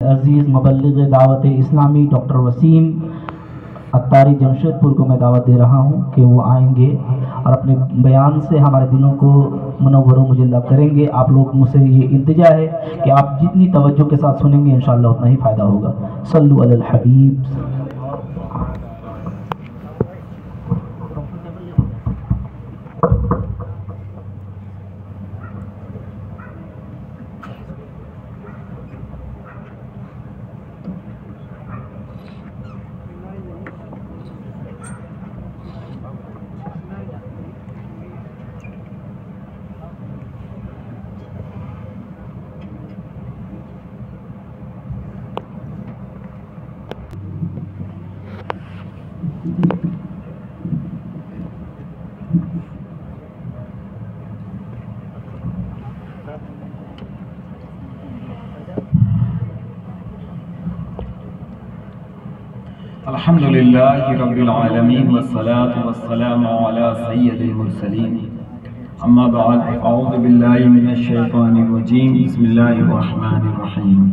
عزیز مبلغ دعوت اسلامی ڈاکٹر وسیم اتاری جمشید پور کو میں دعوت دے رہا ہوں کہ وہ آئیں گے اور اپنے بیان سے ہمارے دلوں کو منور و مجلہ کریں گے۔ آپ لوگ مجھ سے یہ التجا ہے کہ آپ جتنی توجہ کے ساتھ سنیں گے انشاءاللہ اتنا ہی فائدہ ہوگا۔ صلو علی الحبیب۔ الحمدللہ رب العالمین والصلاة والسلام علی سید المرسلین، اما بعد، اعوذ باللہ من الشیطان الرجیم، بسم اللہ الرحمن الرحیم۔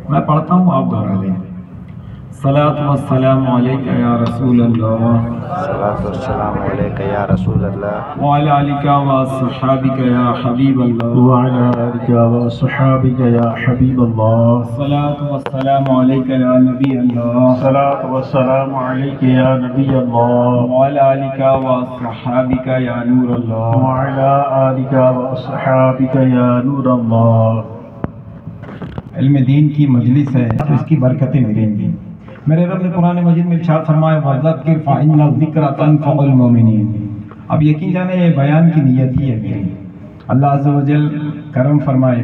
میں پڑھتا ہوں، آپ دوہرا لیں۔ صلاۃ والسلام علیک یا رسول اللہ، صلاۃ والسلام علیک یا رسول اللہ، وعلی آلک واصحابک یا حبیب اللہ، وعلی آلک واصحابک یا حبیب اللہ، صلاۃ والسلام علیک یا نبی اللہ، صلاۃ والسلام علیک یا نبی اللہ، وعلی آلک واصحابک یا نور اللہ، وعلی آلک واصحابک یا نور اللہ۔ علم دین کی مجلس ہے تو اس کی برکتیں ملیں گی۔ میرے رب نے قرآن مجید میں ارشاد فرمایا وَذَكِّرْ فَإِنَّ الذِّكْرَ تَنفَعُ الْمُؤْمِنِينَ۔ اب یقین جانے یہ بیان کی نیت ہی ہے میری، اللہ عز و جل کرم فرمائے۔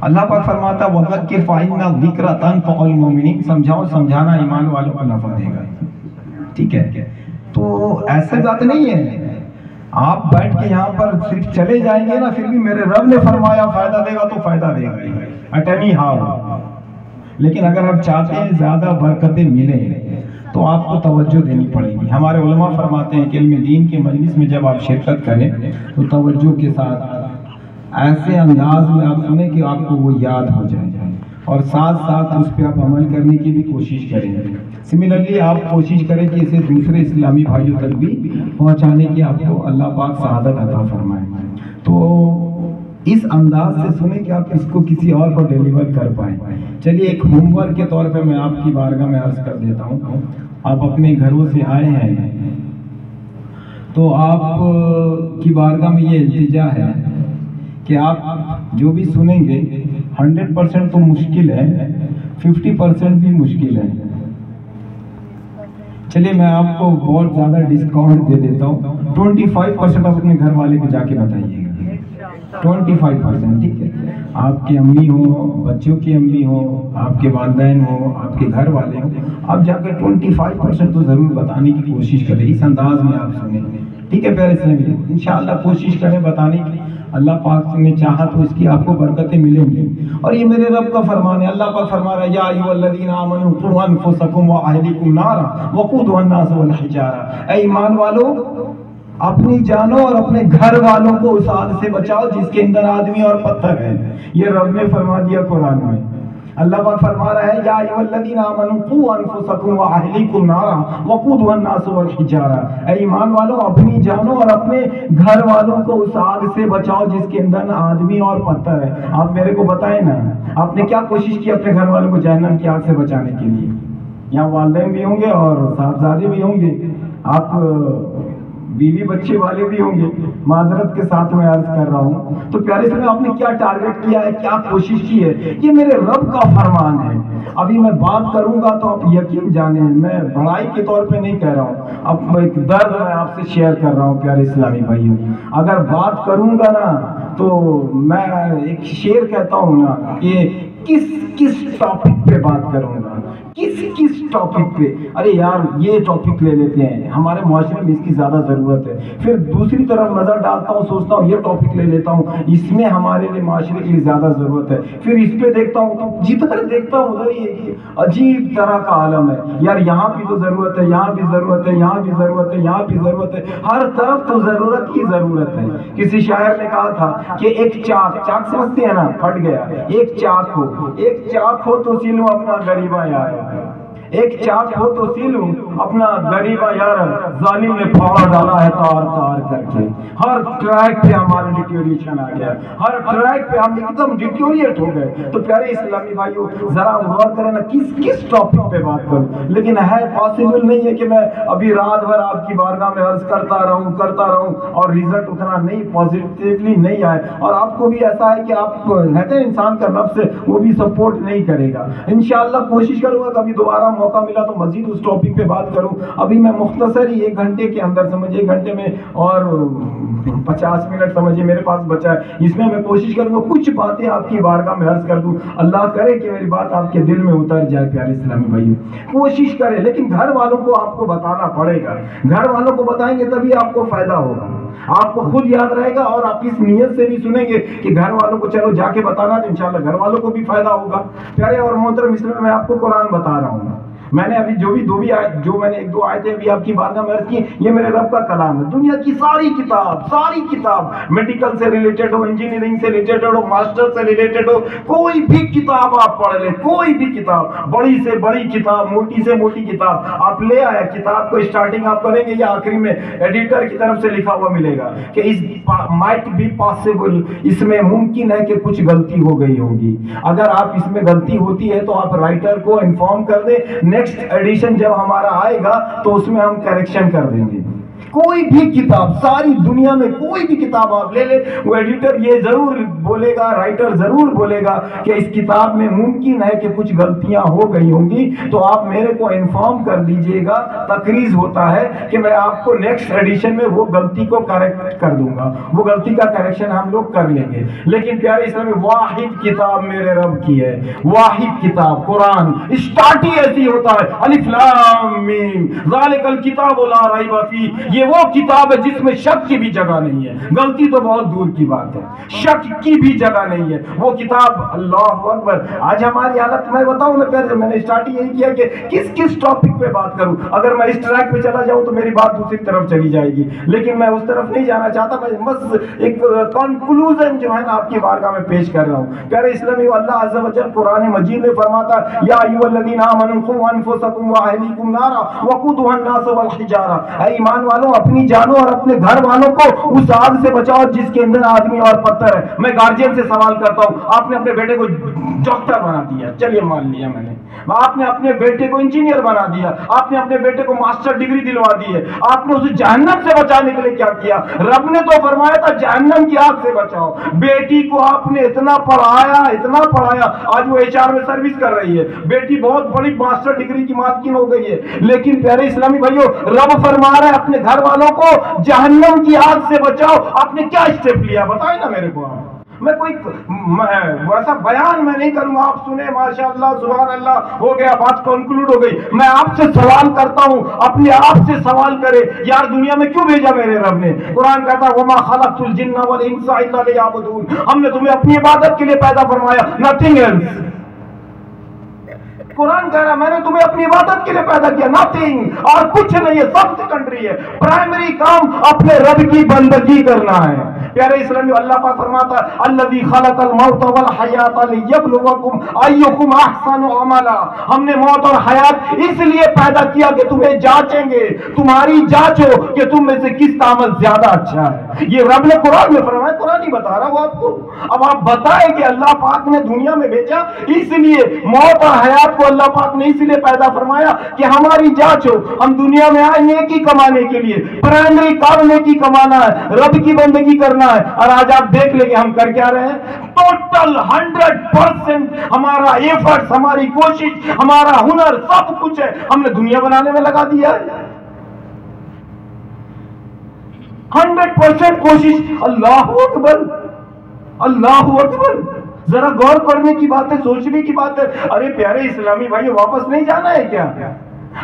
اللہ پاک فرماتا وَذَكِّرْ فَإِنَّ الذِّكْرَ تَنفَعُ الْمُؤْمِنِينَ، سمجھاؤ، سمجھانا ایمان والوں کو نفع دے گا۔ ٹھیک ہے، تو ایسے بات نہیں ہے آپ بیٹھ کے یہاں پر صرف چلے جائیں گے نا، پھر بھی میرے رب نے فرمایا فائدہ دے گا تو فائدہ دے گا اٹ اینی ہاؤ۔ لیکن اگر آپ چاہتے ہیں زیادہ برکتیں ملیں تو آپ کو توجہ دینی پڑے گی۔ ہمارے علماء فرماتے ہیں کہ علم دین کے مجلس میں جب آپ شرکت کریں تو توجہ کے ساتھ ایسے انداز میں آپ سنیں کہ آپ کو وہ یاد ہو جائے، اور ساتھ ساتھ اس پہ آپ عمل کرنے کی بھی کوشش کریں۔ سملرلی آپ کوشش کریں کہ اسے دوسرے اسلامی بھائیوں تک بھی پہنچانے کی آپ کو اللہ پاک سعادت عطا فرمائے۔ تو اس انداز سے سنیں کہ آپ اس کو کسی اور کو ڈیلیور کر پائیں۔ چلیے ایک ہوم ورک کے طور پہ میں آپ کی بارگاہ میں عرض کر دیتا ہوں۔ آپ اپنے گھروں سے آئے ہیں تو آپ کی بارگاہ میں یہ التجا ہے کہ آپ جو بھی سنیں گے 100% تو مشکل ہے، 50% بھی مشکل ہے۔ چلیے میں آپ کو بہت زیادہ ڈسکاؤنٹ دے دیتا ہوں، 25% آپ اپنے گھر والے کو جا کے بتائیے گا، 25%، ٹھیک ہے؟ آپ کی امی ہو، بچوں کی امی ہو، آپ کے والدین ہو، آپ کے گھر والے ہو، آپ جا کے 25% تو ضرور بتانے کی کوشش کریں، اس انداز میں آپ سنیں، ٹھیک ہے؟ پیارے اسلامی انشاءاللہ کوشش کریں بتانے کی، اللہ پاک نے چاہا تو اس کی آپ کو برکتیں ملیں گی۔ اور یہ میرے رب کا فرمان ہے، اللہ پاک فرما رہا ہے یا ایھا الذین آمنوا قوا انفسکم واہلیکم نارا وقودھا الناس والحجارہ، اے ایمان والو اپنی جانوں اور اپنے گھر والوں کو اس آگ سے بچاؤ جس کے اندر آدمی اور پتھر ہے۔ یہ رب نے فرما دیا قرآن میں۔ اللہ پاک فرما رہا ہے یا ایھا الذین آمنوا قوا انفسکم واہلیکم نارا وقودھا الناس والحجارہ، اے ایمان والو اپنی جانوں اور اپنے گھر والوں کو اس آگ سے بچاؤ جس کے اندر آدمی اور پتھر ہے۔ آپ میرے کو بتائیں نا، آپ نے کیا کوشش کی اپنے گھر والوں کو جہنم کی آگ سے بچانے کے لیے؟ یہاں والدین بھی ہوں گے اور صاحبزادے بھی ہوں گے، آپ بیوی بچے والے بھی ہوں گے، معذرت کے ساتھ میں عرض کر رہا ہوں۔ تو پیارے سے آپ نے کیا ٹارگٹ کیا ہے، کیا کوشش کی ہے؟ یہ میرے رب کا فرمان ہے۔ ابھی میں بات کروں گا تو آپ یقین جانیں، میں بڑائی کے طور پہ نہیں کہہ رہا ہوں، اب ایک درد میں آپ سے شیئر کر رہا ہوں پیارے اسلامی بھائیوں۔ اگر بات کروں گا نا تو میں ایک شعر کہتا ہوں نا کہ کس ٹاپک پہ بات کروں گا، کس टॉपिक पे, अरे यार ये टॉपिक ले लेते हैं, हमारे मुआशरे में इसकी ज़्यादा ज़रूरत है। फिर दूसरी तरफ नज़र डालता हूँ, सोचता हूँ ये टॉपिक ले लेता हूँ, इसमें हमारे लिए माशरे के लिए ज़्यादा ज़रूरत है। फिर इस पे देखता हूँ तो जिधर देखता हूँ उधर ही अजीब तरह का आलम है, यार यहाँ भी तो ज़रूरत है, यहाँ भी ज़रूरत है, यहाँ भी ज़रूरत है, यहाँ भी ज़रूरत है, हर तरफ तो ज़रूरत ही ज़रूरत है। किसी शायर ने कहा था कि एक चाक समझते हैं ना, फट गया, एक चाक हो तो सिलूं अपना गरीबा यार, एक चाक हो तो सिलूं अपना गरीबा यार, जालिम ने फाड़ा डाला है तार तार करके। हर ट्रैक पे हमारा डिटोरिएशन आ गया, हर ट्रैक पे हम एकदम डिटोरिएट हो गए। तो प्यारे इस्लामी भाइयों, जरा गौर करें ना किस टॉपिक पे बात करूं, लेकिन है पॉसिबल नहीं है कि मैं अभी रात भर आपकी बारगाह में अर्ज करता रहूं और रिजल्ट उतना नहीं पॉजिटिवली नहीं आए। और आपको भी ऐसा है कि आप कहते हैं इंसान का नफ्स है, वो भी सपोर्ट नहीं करेगा। इंशाअल्लाह कोशिश करूंगा कभी दोबारा मौका मिला तो मजीद उस टॉपिक पे बात करूं। अभी मैं मुख्तसर ही 1 घंटे के अंदर, समझिए 1 घंटे में और 50 मिनट समझिए मेरे पास बचा है, इसमें मैं कोशिश करूंगा कुछ बातें आपकी बारगाह में अर्ज कर दूं। अल्लाह करे कि मेरी बात आपके दिल में उतर जाए। प्यारे इस्लामी भाइयों, कोशिश करें, लेकिन घर वालों को आपको बताना पड़ेगा। घर वालों को बताएंगे तभी आपको फायदा होगा, आपको खुद याद रहेगा और आप इस नीयत से भी सुनेंगे कि घर वालों को चलो जाके बताना, तो इंशाल्लाह घर वालों को भी फायदा होगा। प्यारे और मोहतरम इस्लाम, मैं आपको कुरान बता रहा हूँ। मैंने अभी जो मैंने 1-2 आयतें अभी आपकी बारगाह में अर्ज की, ये मेरे रब का कलाम है। दुनिया की सारी किताब मेडिकल से रिलेटेड हो, इंजीनियरिंग से रिलेटेड हो, मास्टर से रिलेटेड हो, कोई भी किताब आप पढ़ ले, कोई भी किताब, बड़ी से बड़ी किताब, मोटी से मोटी किताब आप ले आए, किताब को स्टार्टिंग आप करेंगे या आखिरी में एडिटर की तरफ से लिखा हुआ मिलेगा कि इस माइट बी पॉसिबल, इसमें मुमकिन है कि कुछ गलती हो गई होगी। अगर आप इसमें गलती होती है तो आप राइटर को इन्फॉर्म कर दे, नेक्स्ट एडिशन जब हमारा आएगा तो उसमें हम करेक्शन कर देंगे। कोई भी किताब, सारी दुनिया में कोई भी किताब आप ले ले, वो एडिटर ये जरूर बोलेगा, राइटर जरूर बोलेगा कि इस किताब में मुमकिन है कि कुछ गलतियां हो गई होंगी, तो आप मेरे को इन्फॉर्म कर दीजिएगा। तकरीज होता है कि मैं आपको नेक्स्ट एडिशन में वो गलती को करेक्ट कर दूंगा, वो गलती का करेक्शन हम लोग कर लेंगे। लेकिन प्यारे इस्लामी, वाहिद किताब मेरे रब की है, वाहिद किताब कुरान। स्टार्ट ही ऐसी होता है, अलिफ लाम मीम ज़ालिकल किताबु ला रैब फीह, ये वो किताब है जिसमें शक की भी जगह नहीं है, गलती तो बहुत दूर की बात है, शक की भी जगह नहीं है वो किताब। अल्लाहु अकबर। आज हमारी हालत मैं बताऊं ना, प्यारे, मैंने स्टार्ट यही किया कि किस टॉपिक पे बात करूं। अगर मैं इस ट्रैक पे चला जाऊं तो मेरी बात दूसरी तरफ चली जाएगी, लेकिन मैं उस तरफ नहीं जाना चाहता। मैं बस एक कंक्लूजन जो है ना आपकी बारगाह में पेश कर रहा हूं। प्यारे इस्लामी, अल्लाह अज़्ज़ा व जल कुरान मजीद में फरमाता है, या अय्युहल्लज़ीना आमनू क़ू अनफुसकुम व अहलीकुम नारा वक़ूदुहा अन्नास वल हिजारा, ऐ ईमान वालों, अपनी जानों और अपने घर वालों को उस आग से बचाओ जिसके अंदर आदमी और पत्थर है। मैं गार्जियन से सवाल करता हूं, आपने अपने बेटे को डॉक्टर बना दिया, चलिए मान लिया मैंने, आपने अपने बेटे को इंजीनियर बना दिया, आपने अपने बेटे को मास्टर डिग्री दिलवा दी है, आपने उसे जहन्नम से बचाने के लिए क्या किया? रब ने तो फरमाया था जहन्नम की आग से बचाओ। बेटी को आपने इतना पढ़ाया, आज वो HR में सर्विस कर रही है, बेटी बहुत बड़ी मास्टर डिग्री की मालकिन हो गई है। लेकिन प्यारे इस्लामी भाइयों, रब फरमा रहा है अपने घर वालों को जहन्नम की आग से बचाओ। आपने क्या स्टेप लिया बताए ना मेरे को। मैं कोई वैसा बयान मैं नहीं करूंगा, आप सुने माशाअल्लाह सुभान अल्लाह, हो गया, बात कंक्लूड हो गई। मैं आपसे सवाल करता हूं, अपने आप से सवाल करे, यार दुनिया में क्यों भेजा मेरे रब ने? कुरान कहता है वमा खलक़तुल जिन्ना वल इंसा इल्ला लियअबुदून, हमने तुम्हें अपनी इबादत के लिए पैदा फरमाया, नथिंग एल्स। कुरान कह रहा मैंने तुम्हें अपनी इबादत के लिए पैदा किया, नथिंग, और कुछ नहीं है, सब सेकेंडरी है। प्राइमरी काम अपने रब की बंदगी करना है। प्यारे इस्लामी, अल्लाह पाक फरमाता है अल्लज़ी खलक़ल मौत वल हयात लियब्लुवकुम अय्युकुम अहसनु अमला, हमने मौत और हयात इसलिए पैदा किया कि तुम्हें जांचेंगे, तुम्हारी जांच हो कि तुम में से किसका अमल ज्यादा अच्छा है। ये रब ने कुरान में फरमाया, कुरान ही बता रहा हूं आपको। अब आप बताएं कि अल्लाह पाक ने दुनिया में भेजा इसलिए, मौत और हयात को अल्लाह पाक ने इसलिए पैदा फरमाया कि हमारी जांच हो। हम दुनिया में आए नेकी कमाने के लिए, प्राइमरी काम नेकी कमाना है, रब की बंदगी करना है। और आज आप देख लेंगे हम कर क्या रहे हैं, टोटल 100% हमारा एफर्ट्स, हमारी कोशिश, हमारा हुनर, सब कुछ है हमने दुनिया बनाने में लगा दिया है। 100% कोशिश। अल्लाहू अकबर, अल्लाहू अकबर। जरा गौर करने की बात है, सोचने की बात है। अरे प्यारे इस्लामी भाई, वापस नहीं जाना है क्या?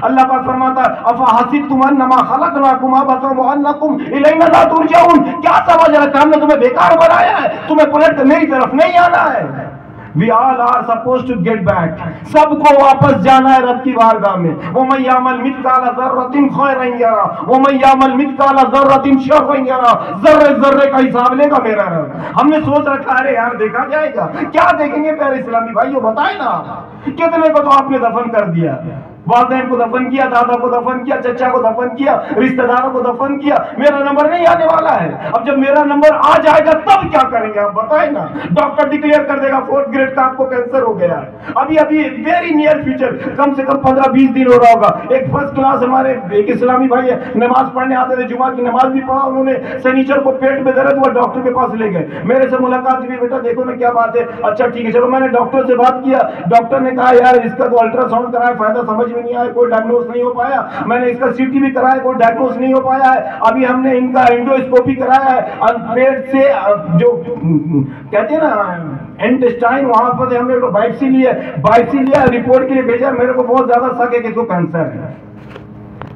अल्लाह पाक फरमाता है अफहसिबतुम अन्नमा खलकनाकुम अबसन व अन्नकुम इलैना ला तुरजाऊन, क्या समझ रखा हमने तुम्हें बेकार बनाया है, तुम्हें पलट कर मेरी तरफ नहीं आना है। We all are supposed to get back, सबको वापस जाना है रब की बारगाह में। वो मैं यामल मिथकाला ज़र्रतिन खैरन यरा वो मैं यामल मिथकाला ज़र्रतिन शर्रन यरा, जर्रे जर्रे का हिसाब लेगा मेरा रब। हमने सोच रखा अरे यार देखा जाएगा, क्या देखेंगे प्यारे इस्लामी भाइयों, बताए ना। कितने को तो आपने दफन कर दिया, वालिदैन को दफन किया, दादा को दफन किया, चचा को दफन किया, रिश्तेदारों को दफन किया। मेरा नंबर नहीं आने वाला है। अब जब मेरा नंबर आ जाएगा तब क्या करेंगे आप बताएं ना। डॉक्टर डिक्लेयर कर देगा 4th ग्रेड का आपको कैंसर हो गया है। अभी अभी वेरी नियर फ्यूचर, कम से कम 15-20 दिन हो रहा होगा, एक फर्स्ट क्लास हमारे एक इस्लामी भाई है, नमाज पढ़ने आते थे, जुमा की नमाज भी पढ़ा उन्होंने, शनिचर को पेट में दर्द हुआ, डॉक्टर के पास ले गए, मेरे से मुलाकात हुई, बेटा देखो ना क्या बात है, अच्छा ठीक है चलो। मैंने डॉक्टर से बात किया, डॉक्टर ने कहा यार इसका तो अल्ट्रासाउंड कराया, फायदा समझ में नहीं आया, कोई डायग्नोस नहीं हो पाया। मैंने इसका सीटी भी कराया, कोई डायग्नोस नहीं हो पाया है। अभी हमने इनका एंडोस्कोपी कराया है, पेट से जो कहते हैं ना इंटेस्टाइन, वहां पर हमने बायोप्सी लिया, रिपोर्ट के लिए भेजा। मेरे को बहुत ज्यादा शक है कि इसको कैंसर है।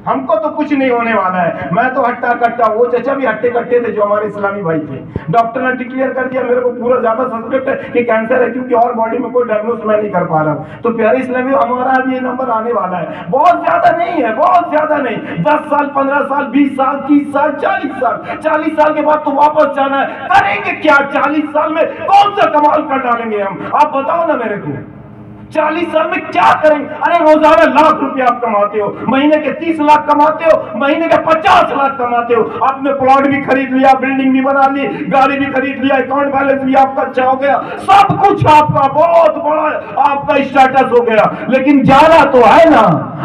हमको तो कुछ नहीं होने वाला है, मैं तो हट्टा कट्टा, वो चचा भी हट्टे कट्टे थे जो हमारे इस्लामी भाई थे। डॉक्टर ने डिक्लेयर कर दिया, मेरे को पूरा ज्यादा सस्पेक्ट है कि कैंसर है, क्योंकि और बॉडी में कोई डायग्नोस मैं नहीं कर पा रहा हूँ। तो प्यारे इस्लामी हमारा अभी ये नंबर आने वाला है, बहुत ज्यादा नहीं है, बहुत ज्यादा नहीं, 10 साल 15 साल 20 साल 30 साल 40 साल 40 साल के बाद तो वापस जाना है। करेंगे क्या 40 साल में, कौन सा कमाल कर डालेंगे हम, आप बताओ ना मेरे को। 40 साल में क्या करेंगे? अरे रोजाना लाख रुपया आप कमाते हो, महीने के 30 लाख कमाते हो, महीने के 50 लाख कमाते हो, आपने प्लॉट भी खरीद लिया, बिल्डिंग भी बना ली, गाड़ी भी खरीद लिया, अकाउंट बैलेंस भी आपका अच्छा हो गया, सब कुछ आपका बहुत बड़ा आपका स्टेटस हो गया, लेकिन जाना तो है ना।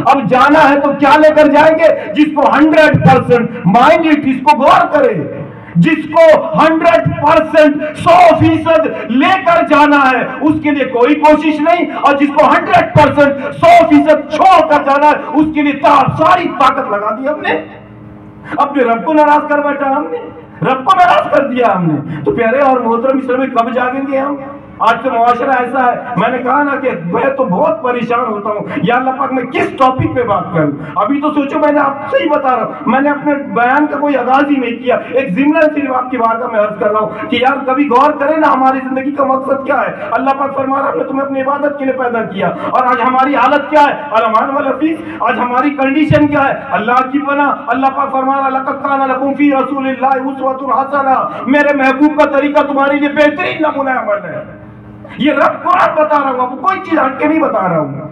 अब जाना है तो क्या लेकर जाएंगे? जिसको 100% माइंड इट, इसको गौर करें, जिसको 100% 100% लेकर जाना है उसके लिए कोई कोशिश नहीं, और जिसको 100% 100% छोड़कर जाना है उसके लिए सारी ताकत लगा दी हमने। अपने रब को नाराज कर बैठा हमने, रब को नाराज कर दिया हमने। तो प्यारे और मोहतरम इस्लामी, कब जागेंगे हम? आज तो मुआशरा ऐसा है, मैंने कहा ना कि मैं तो बहुत परेशान होता हूँ, या अल्लाह पाक मैं किस टॉपिक पे बात करूँ। अभी तो सोचो, मैंने आपसे ही बता रहा हूँ, मैंने अपने बयान का कोई आगाज ही नहीं किया, एक जिम्ना सिर्फ आपकी बात का मैं अर्ज कर रहा हूँ कि यार कभी गौर करें ना, हमारी जिंदगी का मकसद क्या है। अल्लाह पाक फरमा रहा है, हमने तुम्हें अपनी इबादत के लिए पैदा किया, और आज हमारी हालत क्या है, अलमान वल हफीज, आज हमारी कंडीशन क्या है, अल्लाह की पना। अल्लाह पाक फरमा रहा, लक़द काना लकुम फी रसूलिल्लाहि उस्वतुन हसना, मेरे महबूब का तरीका तुम्हारे लिए बेहतरीन नमूना अमल है। ये रब कुरान बता रहा हूं, आपको कोई चीज हट के नहीं बता रहा हूं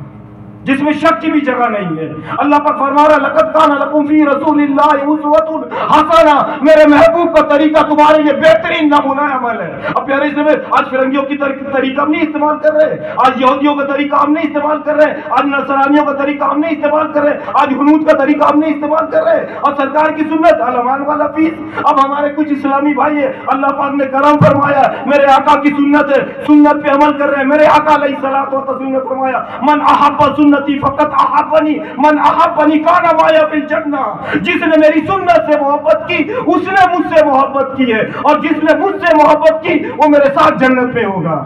जिसमें शक की भी जगह नहीं है। अल्लाह पाक फरमा रहा, लक़द काना लकुम फी रसूलिल्लाहि उस्वतुन हसना, मेरे महबूब का तरीका तुम्हारे लिए बेहतरीन नमूना अमल है। अब प्यारे इसमें आज फिरंगियों की तरीका हम नहीं इस्तेमाल कर रहे, आज यहूदियों का तरीका हम नहीं इस्तेमाल कर रहे, आज नसरानियों का तरीका हम नहीं इस्तेमाल कर रहे, आज हुनूद का तरीका हम नहीं इस्तेमाल कर रहे, और सरकार की सुन्नत अलमान वाला फीस। अब हमारे कुछ इस्लामी भाई है, अल्लाह पाक ने करम फरमाया, मेरे आका की सुन्नत है, सुन्नत पे अमल कर रहे हैं। मेरे आका अलैहिस्सलातु वस्सलाम ने फरमाया, मन अहब्बा फक़त अहब्बनी मन अहब्बनी काना माया फिल जन्ना, जिसने मेरी सुन्नत से मोहब्बत की उसने मुझसे मोहब्बत की है, और जिसने मुझसे मोहब्बत की वो मेरे साथ जन्नत में होगा।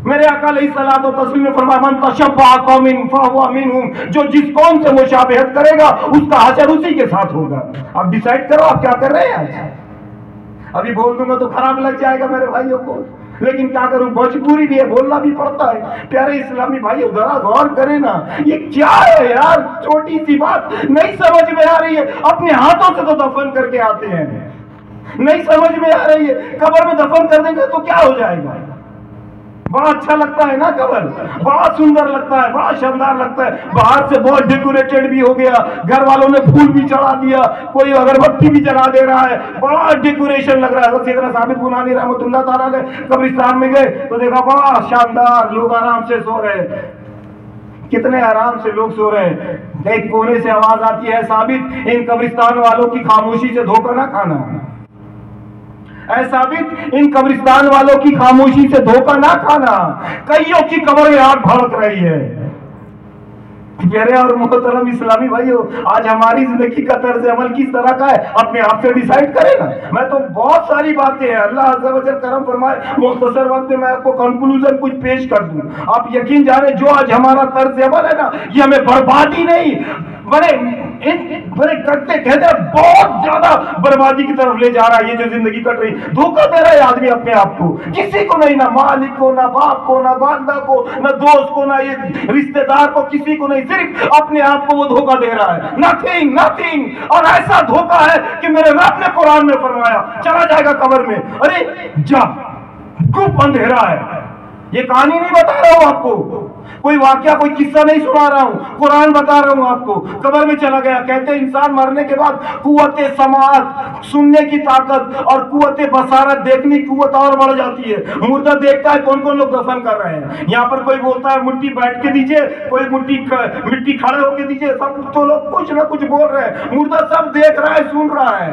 मेरे आका अलैहिस्सलातु वस्सलाम ने फरमाया, मन तशब्बह कौमिन फहुवा मिनहुम, जो जिस कौम से मुशाबहत करेगा उसका हशर उसी के साथ होगा। अब डिसाइड करो आप क्या कर रहे हैं आज। अभी बोल दूंगा तो खराब लग जाएगा मेरे भाइयों को, लेकिन क्या करूं, मजबूरी भी है, बोलना भी पड़ता है। प्यारे इस्लामी भाई जरा गौर करें ना, ये क्या है यार, छोटी सी बात नहीं समझ में आ रही है, अपने हाथों से तो दफन करके आते हैं, नहीं समझ में आ रही है, कब्र में दफन कर देंगे तो क्या हो जाएगा। बड़ा अच्छा लगता है ना कब्र, बड़ा सुंदर लगता है, बड़ा शानदार लगता है, बाहर से बहुत डेकोरेटेड भी हो गया, घर वालों ने फूल भी चढ़ा दिया, कोई अगरबत्ती भी जला दे रहा है, बड़ा डेकोरेशन लग रहा है। सैयदना साबित बुनानी रहमतुल्लाह ताला ने कब्रिस्तान में गए तो देखा बड़ा शानदार, लोग आराम से सो रहे हैं, कितने आराम से लोग सो रहे हैं। एक कोने से आवाज आती है, साबित इन कब्रिस्तान वालों की खामोशी से धोखा ना खाना, ऐ साबित इन कब्रिस्तान वालों की खामोशी से धोखा ना खाना। कईयों की कब्र में आग भड़क रही है, प्यारे और मोहतरम इस्लामी भाइयों, आज हमारी जिंदगी का तर्ज अमल किस तरह का है अपने आप से डिसाइड करें ना। मैं तो बहुत सारी बातें हैं, अल्लाह अज़्ज़ा व जल करम फरमाए मुख्तसर वक्त में मैं आपको कंक्लूजन कुछ पेश कर दूं। आप यकीन जाने जो आज हमारा तर्ज अमल है ना, ये हमें बर्बादी नहीं बड़े करते कहते बहुत ज्यादा बर्बादी की तरफ ले जा रहा है। ये जो जिंदगी कट रही, धोखा दे रहा है आदमी अपने आप को, किसी को नहीं, ना मालिक को, ना बाप को, ना बांदा को, ना दोस्त को, ना ये रिश्तेदार को, किसी को नहीं, सिर्फ अपने आप को वो धोखा दे रहा है। Nothing nothing. और ऐसा धोखा है कि मेरे रब ने कुरान में फरमाया चला जाएगा कब्र में, अरे जा गुप अंधेरा है। ये कहानी नहीं बता रहा हूं आपको, कोई वाकया कोई किस्सा नहीं सुना रहा हूं, कुरान बता रहा हूं आपको। कब्र में चला गया, कहते इंसान मरने के बाद कुव्वते समाअत सुनने की ताकत और कुव्वते बसारत देखने की कुव्वत और बढ़ जाती है। मुर्दा देखता है कौन कौन लोग दफन कर रहे हैं। यहाँ पर कोई बोलता है मिट्टी बैठ के दीजिए, कोई मिट्टी खड़े होके दीजिए, सब तो लोग कुछ ना कुछ बोल रहे हैं। मुर्दा सब देख रहा है, सुन रहा है।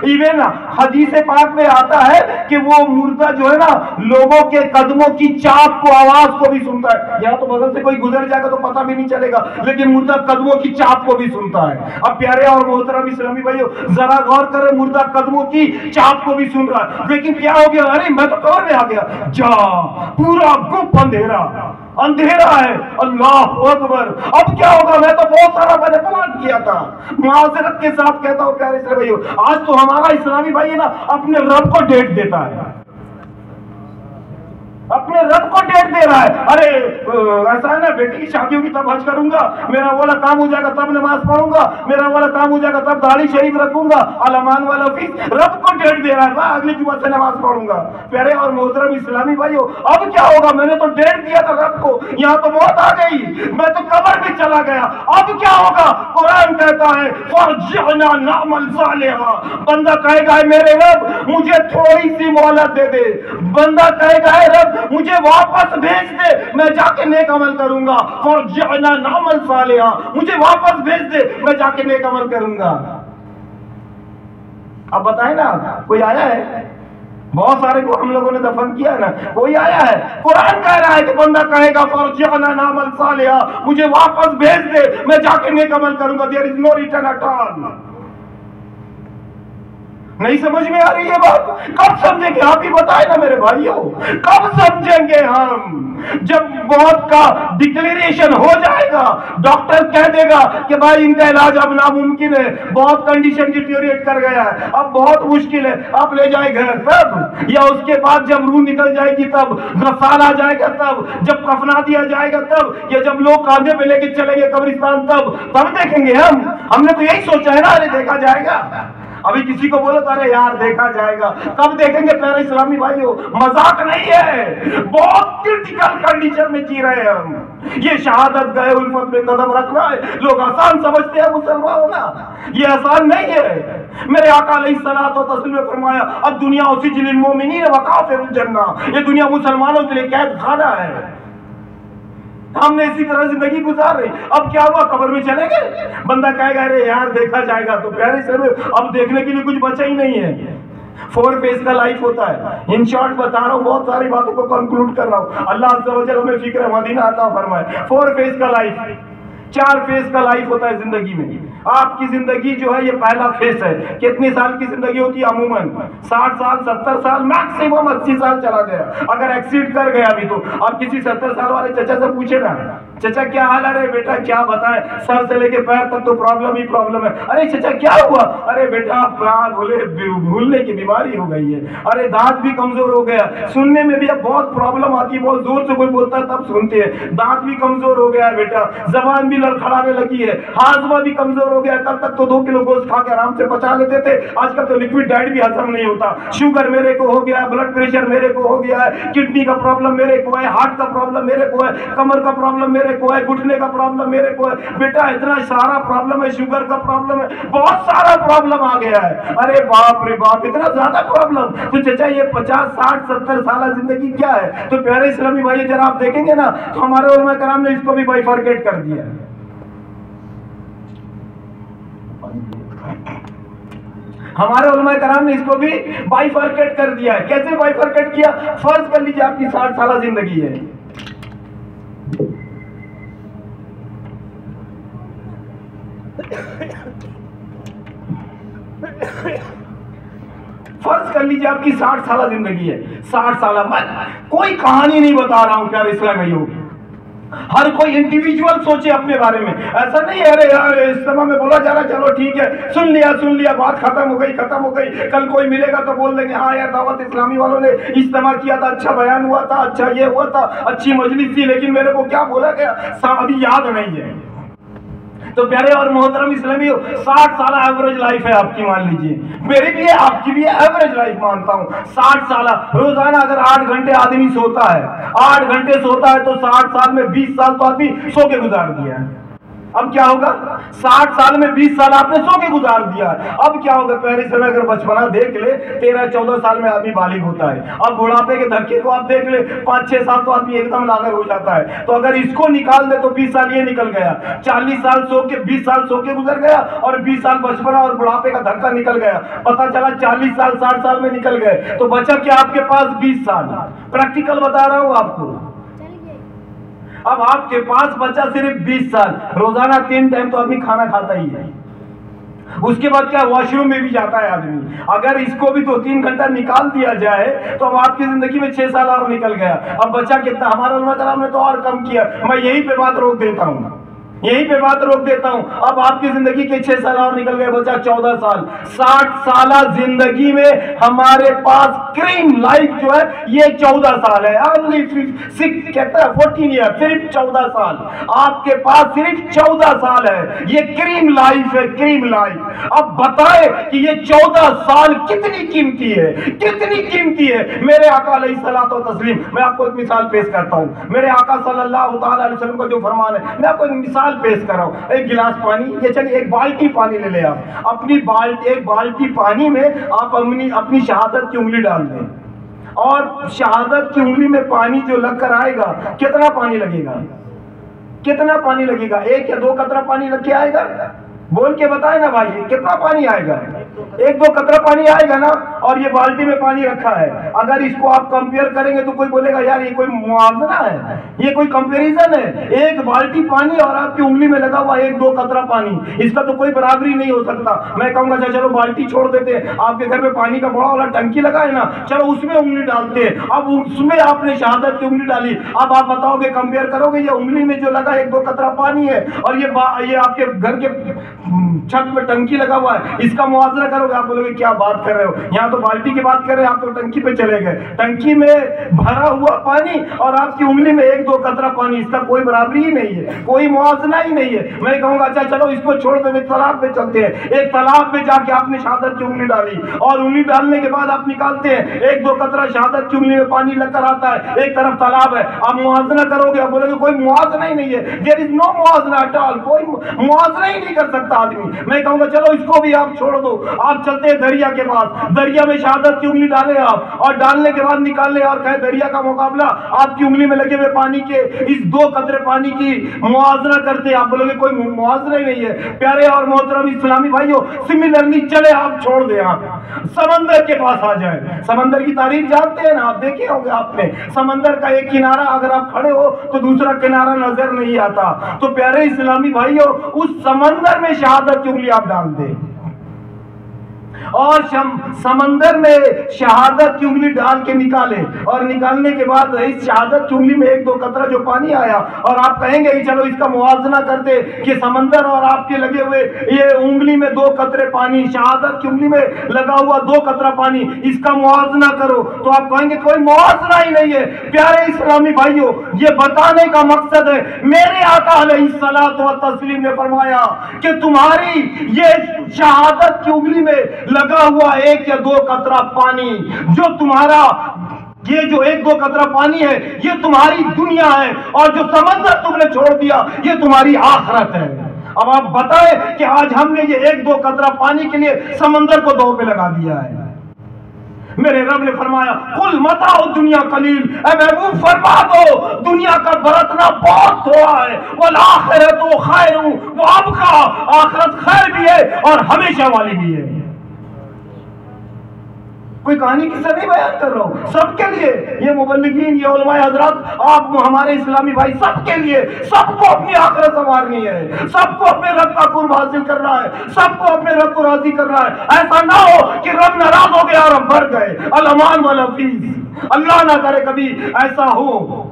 इवन हदीस पाक में आता है कि वो मुर्दा जो है ना लोगों के कदमों की चाप को, आवाज को भी सुनता है। यहाँ तो बगल से कोई गुजर जाएगा तो पता भी नहीं चलेगा, लेकिन मुर्दा कदमों की चाप को भी सुनता है। अब प्यारे और मोहतरम इस्लामी भाइयों, जरा गौर करें, मुर्दा कदमों की चाप को भी सुन रहा है, लेकिन क्या हो गया, अरे मैं तो कब्र में आ गया, जा पूरा गुप अंधेरा अंधेरा है। अल्लाह अकबर। अब क्या होगा, मैं तो बहुत सारा मैंने प्लान किया था। माजरत के साथ कहता हूं प्यारे इस्लामी भाइयों, आज तो हमारा इस्लामी भाई है ना अपने रब को डेट देता है, अपने रब को डेट दे रहा है। अरे ऐसा है ना, बेटी की शादी होगी तब हज करूंगा, मेरा वाला काम हो जाएगा तब नमाज पढ़ूंगा, मेरा वाला काम हो जाएगा तब दाढ़ी शरीफ रखूंगा, अलमान वाला फीस। रब को डेट दे रहा है, मैं अगली जुम्मा से नमाज पढ़ूंगा। प्यारे और मोहतरम इस्लामी भाइयों, अब क्या होगा, मैंने तो डेट दिया था रब को, यहाँ तो मौत आ गई, मैं तो कब्र में चला गया, अब क्या होगा। कुरान कहता है फरजिअना नअमल सालिहा, बंदा कहेगा मेरे रब मुझे थोड़ी सी मोहलत दे दे, बंदा कहेगा रब मुझे वापस भेज दे, मैं जाके नेक अमल करूंगा। फरजिअना नअमल सालिहा, मुझे वापस भेज दे, मैं जाके नेक अमल करूंगा। अब बताए ना, कोई आया है? बहुत सारे को हम लोगों ने दफन किया ना, कोई आया है? कुरान कह रहा है कि बंदा कहेगा फरजिअना नअमल सालिहा, मुझे वापस भेज दे, मैं जाके नेक अमल करूंगा। There is no return at all. नहीं समझ में आ रही है बात? कब समझेंगे आप ही बताए ना मेरे भाइयों, कब समझेंगे हम? जब मौत का डिक्लेरेशन हो जाएगा, डॉक्टर कह देगा कि भाई इनका इलाज अब नामुमकिन है, बहुत कंडीशन डिटेरियोरेट कर गया है, अब बहुत मुश्किल है, आप ले जाए घर, तब या उसके बाद जब रूह निकल जाएगी तब, गसाल आ जाएगा तब, जब कफना दिया जाएगा तब, या जब लोग कांधे पे लेके चलेंगे कब्रिस्तान तब देखेंगे हम। हमने तो यही सोचा है ना, अरे देखा जाएगा। अभी किसी को बोलो तो अरे यार देखा जाएगा, कब देखेंगे प्यारे इस्लामी भाइयों? मजाक नहीं है, बहुत क्रिटिकल कंडीशन में जी रहे हैं हम। ये शहादत गए उल्फत में कदम रखना है, लोग आसान समझते हैं मुसलमान होना, ये आसान नहीं है। मेरे आका अलैहिस्सलातु व तस्लीम ने फरमाया अब दुनिया उसिजिल मोमिनीन व काफिरुल जन्ना, ये दुनिया मुसलमानों के लिए कैद खाना है। हमने इसी तरह जिंदगी गुजार रही। अब क्या हुआ, कब्र में चले गए, बंदा कहेगा अरे यार देखा जाएगा, तो प्यारे से अब देखने के लिए कुछ बचा ही नहीं है। 4 फेज का लाइफ होता है। इन शॉर्ट बता रहा हूँ, बहुत सारी बातों को कंक्लूड कर रहा हूँ। अल्लाह अज़्ज़ा व जल हमें फिक्र मदीना अता फरमाए। 4 फेज का लाइफ, 4 फेज का लाइफ होता है जिंदगी में। आपकी जिंदगी जो है ये पहला फेज है। कितने साल की जिंदगी होती है अमूमन? 60 साल, 70 साल, मैक्सिमम 80 साल चला गया, अगर एक्सीड कर गया अभी तो। अब किसी 70 साल वाले चचा से पूछे ना, चचा क्या हाल है? अरे बेटा क्या बताएं, सर से लेके पैर तक तो प्रॉब्लम ही प्रॉब्लम है। अरे चचा क्या हुआ? अरे बेटा बोले भूलने की बीमारी हो गई है, अरे दांत भी कमजोर हो गया, सुनने में भी अब बहुत प्रॉब्लम आती है, बहुत जोर से कोई बोलता है तब सुनते हैं, दांत भी कमजोर हो गया है बेटा, जबान भी लड़खड़ाने लगी है, हाजमा भी कमजोर हो गया। तब तक तो 2 किलो गोश्त खा के आराम से पचा लेते थे, आजकल तो लिक्विड डाइट भी हजम नहीं होता। शुगर मेरे को हो गया है, ब्लड प्रेशर मेरे को हो गया है, किडनी का प्रॉब्लम मेरे को है, हार्ट का प्रॉब्लम मेरे को है, कमर का प्रॉब्लम मेरे को है, घुटने का प्रॉब्लम मेरे को है। बेटा इतना सारा प्रॉब्लम है, शुगर का प्रॉब्लम है, बहुत सारा प्रॉब्लम आ गया है। अरे बाप रे बाप, इतना ज्यादा प्रॉब्लम। तो चाचा ये 50, 60, 70 साल जिंदगी क्या है? तो प्यारे इस्लामी भाई जरा आप देखेंगे ना, तो हमारे उलमा कराम ने इसको भी बाइफरकेट कर दिया। हमारे उलमा कराम ने इसको भी बाइफरकेट कर दिया है। कैसे बाइफरकेट किया? फर्ज कर लीजिए आपकी 60 साल जिंदगी है, فرض کر لیجیے آپ کی 60 سالہ زندگی ہے، 60 سالہ، میں کوئی کہانی نہیں بتا رہا ہوں پیارے اسلام بھائیوں، ہر کوئی انڈیویجول سوچے اپنے بارے میں. ایسا نہیں ہے ارے یار اجتماع میں بولا جا رہا چلو ٹھیک ہے سن لیا بات ختم ہو گئی، کل کوئی ملے گا تو بول دیں گے ہاں یار دعوت اسلامی والوں نے اجتماع کیا تھا، اچھا بیان ہوا تھا، اچھا یہ ہوا تھا، اچھی مجلس تھی، لیکن میرے کو کیا بولا گیا ابھی یاد نہیں ہے. تو پیارے اور محترم اسلامی 60 سالہ ایوریج لائف ہے آپ کی، مان لیجئے میری بھی ہے آپ کی بھی ہے، ایوریج لائف مانتا ہوں 60 سالہ. روزانہ اگر 8 گھنٹے آدمی سوتا ہے، 8 گھنٹے سوتا ہے تو 60 سال میں 20 سال تو آدمی سو کے گزار دیا ہے. اب کیا ہوگا؟ 60 سال میں 20 سال آپ نے سو کے گزار دیا ہے. اب کیا ہوگا؟ پہلے سے اگر بچپنا دیکھ لے 13-14 سال میں آدمی بالغ ہوتا ہے. اب بڑھاپے کے دھکے کو آپ دیکھ لے 5-6 سال تو آدمی ایک دم لاغر ہو جاتا ہے. تو اگر اس کو نکال دے تو 20 سال یہ نکل گیا، 40 سال سو کے 20 سال سو کے گزر گیا اور 20 سال بچپنا اور بڑھاپے کا دھکا نکل گیا. پتا چلا 40 سال 60 سال میں نکل گئے تو بچا کیا آپ کے پاس 20 سال. پریکٹیکل بتا رہا ہوں آپ کو. اب آپ کے پاس بچا صرف 20 سال. روزانہ 3 ٹائم تو آدمی کھانا کھاتا ہی ہے. اس کے بعد کیا واش روم میں بھی جاتا ہے آدمی. اگر اس کو بھی 2-3 گھنٹہ نکال دیا جائے تو اب آپ کی زندگی میں 6 سال اور نکل گیا. اب بچا کتنا؟ ہمارا علماء کرام نے تو اور کم کیا. میں یہیں پہ بات روک دیتا ہوں. اب آپ کی زندگی کے 6 سال اور نکل گئے، بچا 14 سال. 60 سالہ زندگی میں ہمارے پاس کریم لائف جو ہے یہ 14 سال ہے. کہتا ہے 14 ایئر، صرف 14 سال آپ کے پاس، صرف 14 سال ہے. یہ کریم لائف ہے، کریم لائف. اب بتائے کہ یہ 14 سال کتنی قیمتی ہے، کتنی قیمتی ہے. میرے آقا علیہ الصلوۃ والتسلیم، میں آپ کو ایک مثال پیش کرتا ہوں. میرے آقا صلی اللہ تعالی علیہ وسلم کا جو فرمان ہے، میں آپ کو ایک مثال پیش کر رہا ہوں. ایک گلاس پانی، یہ چلیے ایک بالٹی پانی لے لیں آپ. اپنی ایک بالٹی پانی میں آپ اپنی شہادت کی انگلی ڈال دیں اور شہادت کی انگلی میں پانی جو لگ کر آئے گا، کتنا پانی لگے گا؟ کتنا پانی لگے گا؟ 1 یا 2 قطرہ پانی لگ کے آئے گا؟ بول کے بتائے نا بھائی، کتنا پانی آئے گا؟ 1-2 قطرہ پانی آئے گا نا. اور یہ بالٹی میں پانی رکھا ہے. اگر اس کو آپ کمپیئر کریں گے تو کوئی بولے گا یار یہ کوئی موازنہ ہے، یہ کوئی کمپیریزن ہے. 1 بالٹی پانی اور آپ کی انگلی میں لگا ہوا 1-2 قطرہ پانی، اس کا تو کوئی برابری نہیں ہو سکتا. میں کہوں گا چلو بالٹی چھوڑ دیتے، آپ کے گھر میں پانی کا بڑا والا ٹنکی لگا ہے نا، چلو اس میں انگلی ڈالتے. اب اس میں آپ نے شہادت کی انگلی ڈالی. اب آپ بتاؤ گے، کمپیئر کرو گے، یہ انگلی میں جو لگا 1-2 قطرہ پانی ہے اور یہ آپ کے گھر کے چھت پہ ٹنکی لگا ہوا ہے، اس کا موازنہ کرو گے. آپ بولو گے کیا بات کر رہے ہو، یہاں تو بالٹی کی بات کر رہے ہیں، آپ تو ٹنکی پہ چلے گئے. ٹنکی میں بھرا ہوا پانی اور آپ کی انگلی میں 1-2 قطرہ پانی، اس کا کوئی برابری ہی نہیں ہے، کوئی موازنہ ہی نہیں ہے. میں کہوں گا اچھا چلو اس کو چھوڑ دیں، تالاب پہ چلتے ہیں. ایک تالاب میں جا کے آپ نے شہادت کی انگلی ڈالی اور انگلی ڈالنے کے بعد آپ نکالتے ہیں 1-2 قطرہ شہادت کی انگلی میں پانی لگ کر آتا ہے. ایک طرف تالاب ہے، آپ موازنہ کرو گے، آپ بولو گے کوئی موازنہ ہی نہیں ہے. دیر از نو موازنہ ایٹ آل، کوئی موازنہ ہی نہیں کر سکتا آدمی. میں کہوں گا چلو اس کو بھی آپ چھوڑ دو. آپ چلتے ہیں دریا کے پاس، دریا میں شہادت کی انگلی ڈالیں آپ اور ڈالنے کے بعد نکال لیں اور کہیں دریا کا مقابلہ آپ کی انگلی میں لگے ہوئے پانی کے اس 2 قطرے پانی کی موازنہ کرتے ہیں. آپ بولو گے کوئی موازنہ ہی نہیں ہے. پیارے اور محترم اسلامی بھائیوں، سملرلی چلے آپ چھوڑ دیں، آپ سمندر کے پاس آ جائیں. سمندر کی تعریف جانتے ہیں نا، آپ دیکھے ہوں گے آپ نے. سمندر کا ایک کنارہ اگر آپ کھڑے ہو تو دوسرا کنارہ نظر نہیں آتا. تو پیارے اسلامی بھائیوں، اس سمندر میں شہادت کی انگلی آپ ڈال دیں اور سمندر میں شہادت کی انگلی ڈال کے نکالے اور نکالنے کے بعد اس شہادت کی انگلی میں 1-2 قطرہ جو پانی آیا اور آپ کہیں گے کہ چلو اس کا موازنہ کرتے کہ سمندر اور آپ کے لگے ہوئے یہ انگلی میں 2 قطرے پانی، شہادت کی انگلی میں لگا ہوا 2 قطرہ پانی، اس کا موازنہ کرو. تو آپ کہیں گے کوئی موازنہ ہی نہیں ہے. پیارے اسلامی بھائیوں، یہ بتانے کا مقصد ہے، میرے آقا علیہ الصلوۃ والتسلیم نے فرمایا کہ تمہاری یہ شہادت کی انگلی میں لگا ہوا 1 یا 2 قطرہ پانی، جو تمہارا یہ جو 1-2 قطرہ پانی ہے یہ تمہاری دنیا ہے، اور جو سمندر تم نے چھوڑ دیا یہ تمہاری آخرت ہے. اب آپ بتائیں کہ آج ہم نے یہ 1-2 قطرہ پانی کے لیے سمندر کو دو پہ لگا دیا ہے. میرے رب نے فرمایا قل متاع الدنیا قلیل، اے محبوب فرما دو دنیا کا برتنا بہت تھوڑا ہے، والآخرۃ خیر وابقیٰ، آخرت خیر بھی ہے اور ہمیشہ والی بھی ہے. کوئی کہانی قصہ نہیں بیان کر رہا ہوں، سب کے لیے یہ مبلغین، یہ علماء حضرات، آپ ہمارے اسلامی بھائی، سب کے لیے، سب کو اپنی آخرت سنوارنی ہے، سب کو اپنے رب کا قرب حاصل کرنا ہے، سب کو اپنے رب کو راضی کرنا ہے۔ ایسا نہ ہو کہ رب ناراض ہو گیا اور ہم بھر گئے۔ الامان والحفیظ، اللہ نہ کرے کبھی ایسا ہو۔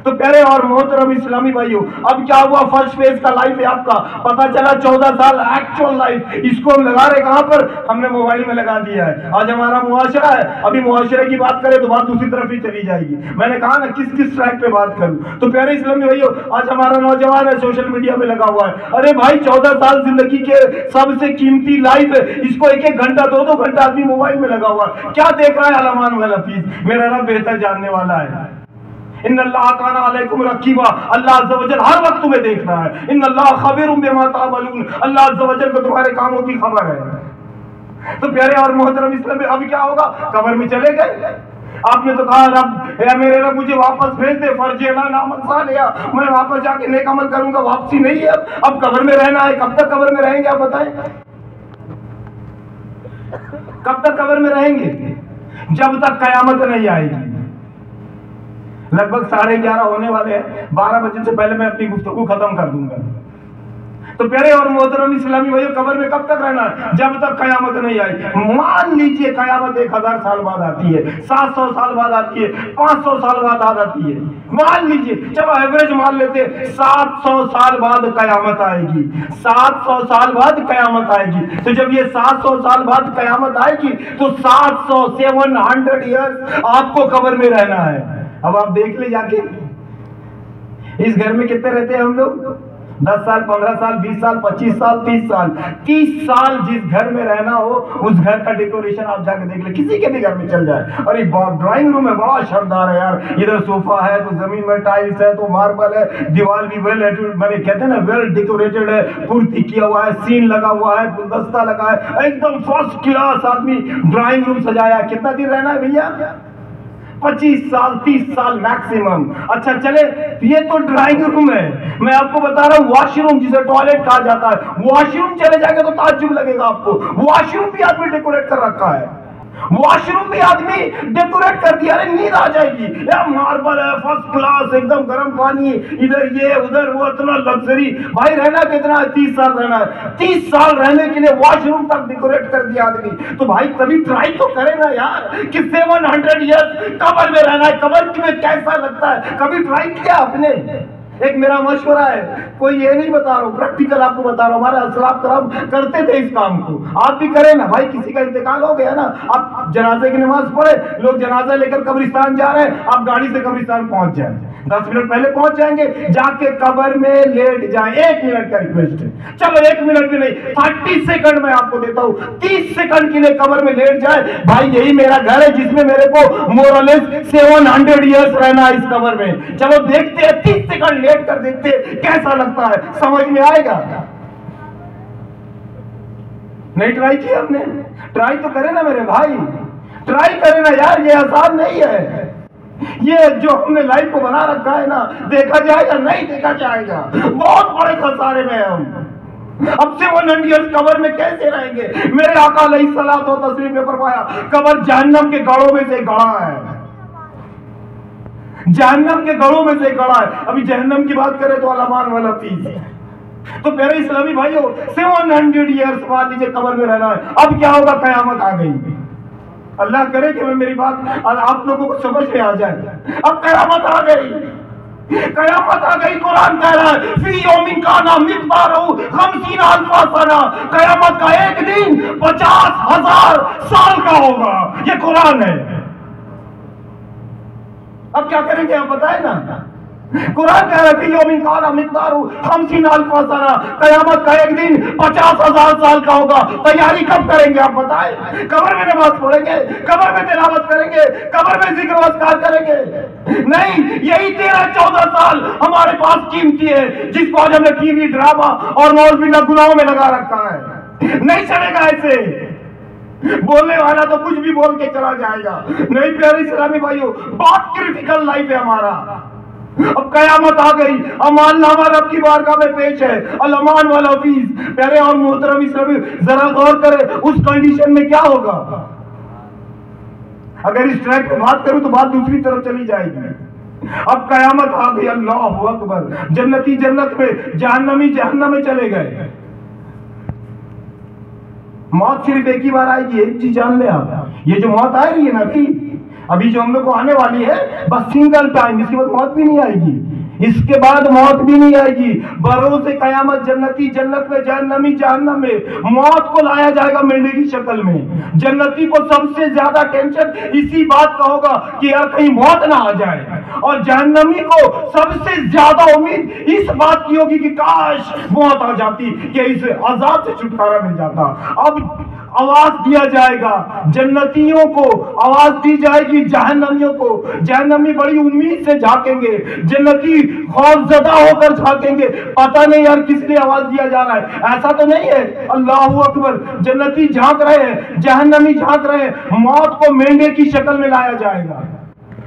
تو پیارے اور محترم اسلامی بھائیو، اب کیا ہوا؟ فرسٹ فیز کا لائف ہے آپ کا، پتا چلا 14 سال ایکچوئل لائف، اس کو ہم لگا رہے کہاں پر؟ ہم نے موبائل میں لگا دیا ہے۔ آج ہمارا معاشرہ ہے، ابھی معاشرے کی بات کریں تو بات دوسری طرف ہی چلی جائے گی۔ میں نے کہا نا کس ٹریک پہ بات کروں، تو پیارے اسلامی بھائیو، آج ہمارا نوجوان ہے سوشل میڈیا میں لگا ہوا ہے۔ ارے بھائی 14 سال زندگی کے سب سے قیمتی لائف ہے، اس کو 1 گھنٹہ 2 گھنٹہ آدمی موبائل میں لگا ہوا ہے، کیا دیکھ رہا ہے؟ الامان والحفیظ، میرا رب بہتر جاننے والا ہے۔ ان اللہ کان علیکم رقیبا، اللہ عز و جل ہر وقت تمہیں دیکھ رہا ہے۔ ان اللہ خبیر بما تعملون، اللہ عز و جل کو تمہارے کاموں کی خبر ہے۔ تو پیارے اور محترم اسلام میں اب کیا ہوگا؟ قبر میں چلے گئے، آپ نے تو کہا رب اے میرے رب مجھے واپس بھیج دے، فرجعنا نعمل صالحا، میں واپس جا کے نیک عمل کروں گا، واپسی نہیں ہے اب قبر میں رہنا ہے۔ کب تک قبر میں رہیں گے آپ بتائیں؟ کب تک قبر میں رہیں گے؟ جب تک قیامت نہیں آئے گی۔ لگ بھگ 11:30 ہونے والے ہیں، 12 بجے سے پہلے میں اپنی گفتگو ختم کر دوں گا۔ تو پیارے اور محترم اسلامی بھائیو، قبر میں کب تک رہنا ہے؟ جب تک قیامت نہیں آئی۔ مان لیجئے قیامت 1000 سال بعد آتی ہے، 700 سال بعد آتی ہے، 500 سال بعد آتی ہے، مان لیجئے، چلو ایوریج مان لیتے 700 سال بعد قیامت آئے گی، 700 سال بعد قیامت آئے گی۔ تو جب یہ 700 سال بعد قیامت آئے گی تو 700 ایئرز آپ کو قبر میں رہنا ہے۔ اب آپ دیکھ لیں جا کے اس گھر میں کتنے رہتے ہیں ہم لوگ؟ 10 سال، 15 سال، 20 سال، 25 سال، 30 سال، 30 سال جس گھر میں رہنا ہو اس گھر کا ڈیکوریشن آپ جا کے دیکھ لیں، کسی کے بھی گھر میں چل جائے، اور یہ ڈرائنگ روم ہے بڑا شاندار ہے یار، ادھر صوفہ ہے تو زمین میں ٹائلز ہے تو ماربل ہے، دیوار بھی کہتے ہیں نا ویل ڈیکوریٹڈ ہے، پورتی کیا ہوا ہے، سین لگا ہوا ہے، گلدستہ لگا ہے، ایک دم فرسٹ کلاس آدمی ڈرائنگ روم سجایا۔ کتنا دن رہنا ہے بھیا؟ 25 سال، 30 سال میکسیمم۔ اچھا چلے، یہ تو ڈرائنگ روم ہے، میں آپ کو بتا رہا ہوں واش روم جسے ٹوائلٹ کہا جاتا ہے، واش روم چلے جائیں گے تو تعجب لگے گا آپ کو، واش روم بھی آدمی ڈیکوریٹ کر رکھا ہے، واش روم بھی آدمی ڈیکوریٹ کر دیا۔ ارے نیند آ جائے گی، ماربل ہے فرسٹ کلاس، ایک دم گرم پانی، ادھر یہ ادھر وہ، اتنا لگژری۔ بھائی رہنا کتنا ہے؟ 30 سال رہنا ہے، 30 سال رہنے کے لیے واش روم تک ڈیکوریٹ کر دیا آدمی، تو بھائی کبھی ٹرائی تو کرے نا یار کہ 700 ایئرز قبر میں رہنا ہے، قبر میں کیسا لگتا ہے، کبھی ٹرائی کیا آپ نے؟ ایک میرا مشورہ ہے، کوئی یہ نہیں بتا رہا ہوں، پریکٹیکل آپ کو بتا رہا ہوں، ہمارے اسلاف کرام کرتے تھے اس کام کو، آپ بھی کریں نا بھائی۔ کسی کا انتقال ہو گیا نا، آپ جنازے کی نماز پڑھے، لوگ جنازہ لے کر قبرستان جا رہے ہیں، آپ گاڑی سے قبرستان پہنچ جائیں، 10 منٹ پہلے پہنچ جائیں گے، جا کے قبر میں لیٹ جائیں۔ 1 منٹ کا ریکویسٹ ہے، چلو 1 منٹ بھی نہیں، 30 سیکنڈ میں آپ کو دیتا ہوں، 30 سیکنڈ کے لیے قبر میں لیٹ جائے۔ بھائی یہی میرا گھر ہے جس میں میرے کو مورلیس 700 ایئرز رہنا ہے اس قبر میں، چلو دیکھتے ہیں 30 سیکنڈ لیٹ کر دیکھتے کیسا لگتا ہے، سمجھ میں آئے گا؟ نہیں ٹرائی کیا ہم نے؟ ٹرائی تو کرے نا میرے بھائی، ٹرائی کرے نا یار، یہ آسان نہیں ہے، یہ جو ہم نے لائف کو بنا رکھا ہے نا، دیکھا جائے گا نہیں دیکھا جائے گا، بہت بڑے خسارے میں ہم۔ اب 700 ایئرز قبر میں کیسے رہیں گے؟ میرے آقا علیہ الصلوۃ والتسلیم نے فرمایا قبر جہنم کے گڑھوں میں سے گڑھا ہے، جہنم کے گڑھوں میں سے گڑھا ہے۔ ابھی جہنم کی بات کریں تو الامان والحفیظ، تو پیارے اسلامی بھائیو 700 ایئرز مان لیجیے قبر میں رہنا ہے۔ اب کیا ہوگا؟ قیامت آ گئی، اللہ کرے کہ میں میری بات آپ لوگوں کو سمجھ میں آ جائے۔ اب قیامت آ گئی، قیامت آ گئی، قرآن کہہ رہا ہے فی یوم کان مقدارہ 50,000 سنہ، قیامت کا ایک دن 50,000 سال کا ہوگا، یہ قرآن ہے۔ اب کیا کریں گے آپ بتائیں نا، قرآن کہہ رہا ہے فی یوم کان مقدارہ 50,000 سنہ، قیامت کا ایک دن 50,000 سال کا ہوگا۔ تیاری کب کریں گے آپ بتائیں؟ قبر میں نماز پڑھیں گے، قبر میں تلاوت کریں گے، قبر میں ذکر و اذکار کریں گے؟ نہیں، یہی 13-14 سال ہمارے پاس قیمتی ہے جس کو آج ہم نے ٹی وی ڈرامہ اور نوز باللہ گناہوں میں لگا رکھا ہے۔ نہیں چلے گا ایسے، بولنے والا تو کچھ بھی بول کے چلا جائے گا۔ نہیں پیارے اسلامی بھائیو، بہت کرٹیکل لائف ہے ہمارا۔ اب قیامت آ گئی، امان نامہ رب کی بارگاہ میں پیش ہے، الامان والحفیظ۔ پیارے اور محترم اسلامی ذرا غور کرے اس کنڈیشن میں کیا ہوگا؟ اگر اس ٹریک پہ بات کروں تو بات دوسری طرف چلی جائے گی. اب قیامت آ گئی، اللہ اکبر، جنتی جنت میں، جہنمی جہنم میں چلے گئے. موت صرف ایک ہی بار آئے گی. ایک چیز جان لیں آپ، یہ جو موت آ رہی ہے نا ابھی جو ہم لوگ کو آنے والی ہے، بس سنگل ٹائم، اس کے بعد موت بھی نہیں آئے گی، اس کے بعد موت بھی نہیں آئے گی. بروز قیامت جنتی جنت میں، جہنمی جہنم میں. موت کو لایا جائے گا مینڈے کی شکل میں. جنتی کو سب سے زیادہ ٹینشن اسی بات کا ہوگا کہ یار کہیں موت نہ آ جائے، اور جہنمی کو سب سے زیادہ امید اس بات کی ہوگی کہ کاش موت آ جاتی، کہ اس عذاب سے چھٹکارا مل جاتا. اب آواز دیا جائے گا جنتیوں کو، آواز دی جائے گی جہنمیوں کو. جہنمی بڑی امید سے جھانکیں گے، جنتی خوف زدہ ہو کر جھانکیں گے. پتہ نہیں یار کس لیے آواز دیا جا رہا ہے، ایسا تو نہیں ہے. اللہ اکبر، جنتی جھانک رہے ہیں، جہنمی جھانک رہے ہیں. موت کو مینڈے کی شکل میں لایا جائے گا.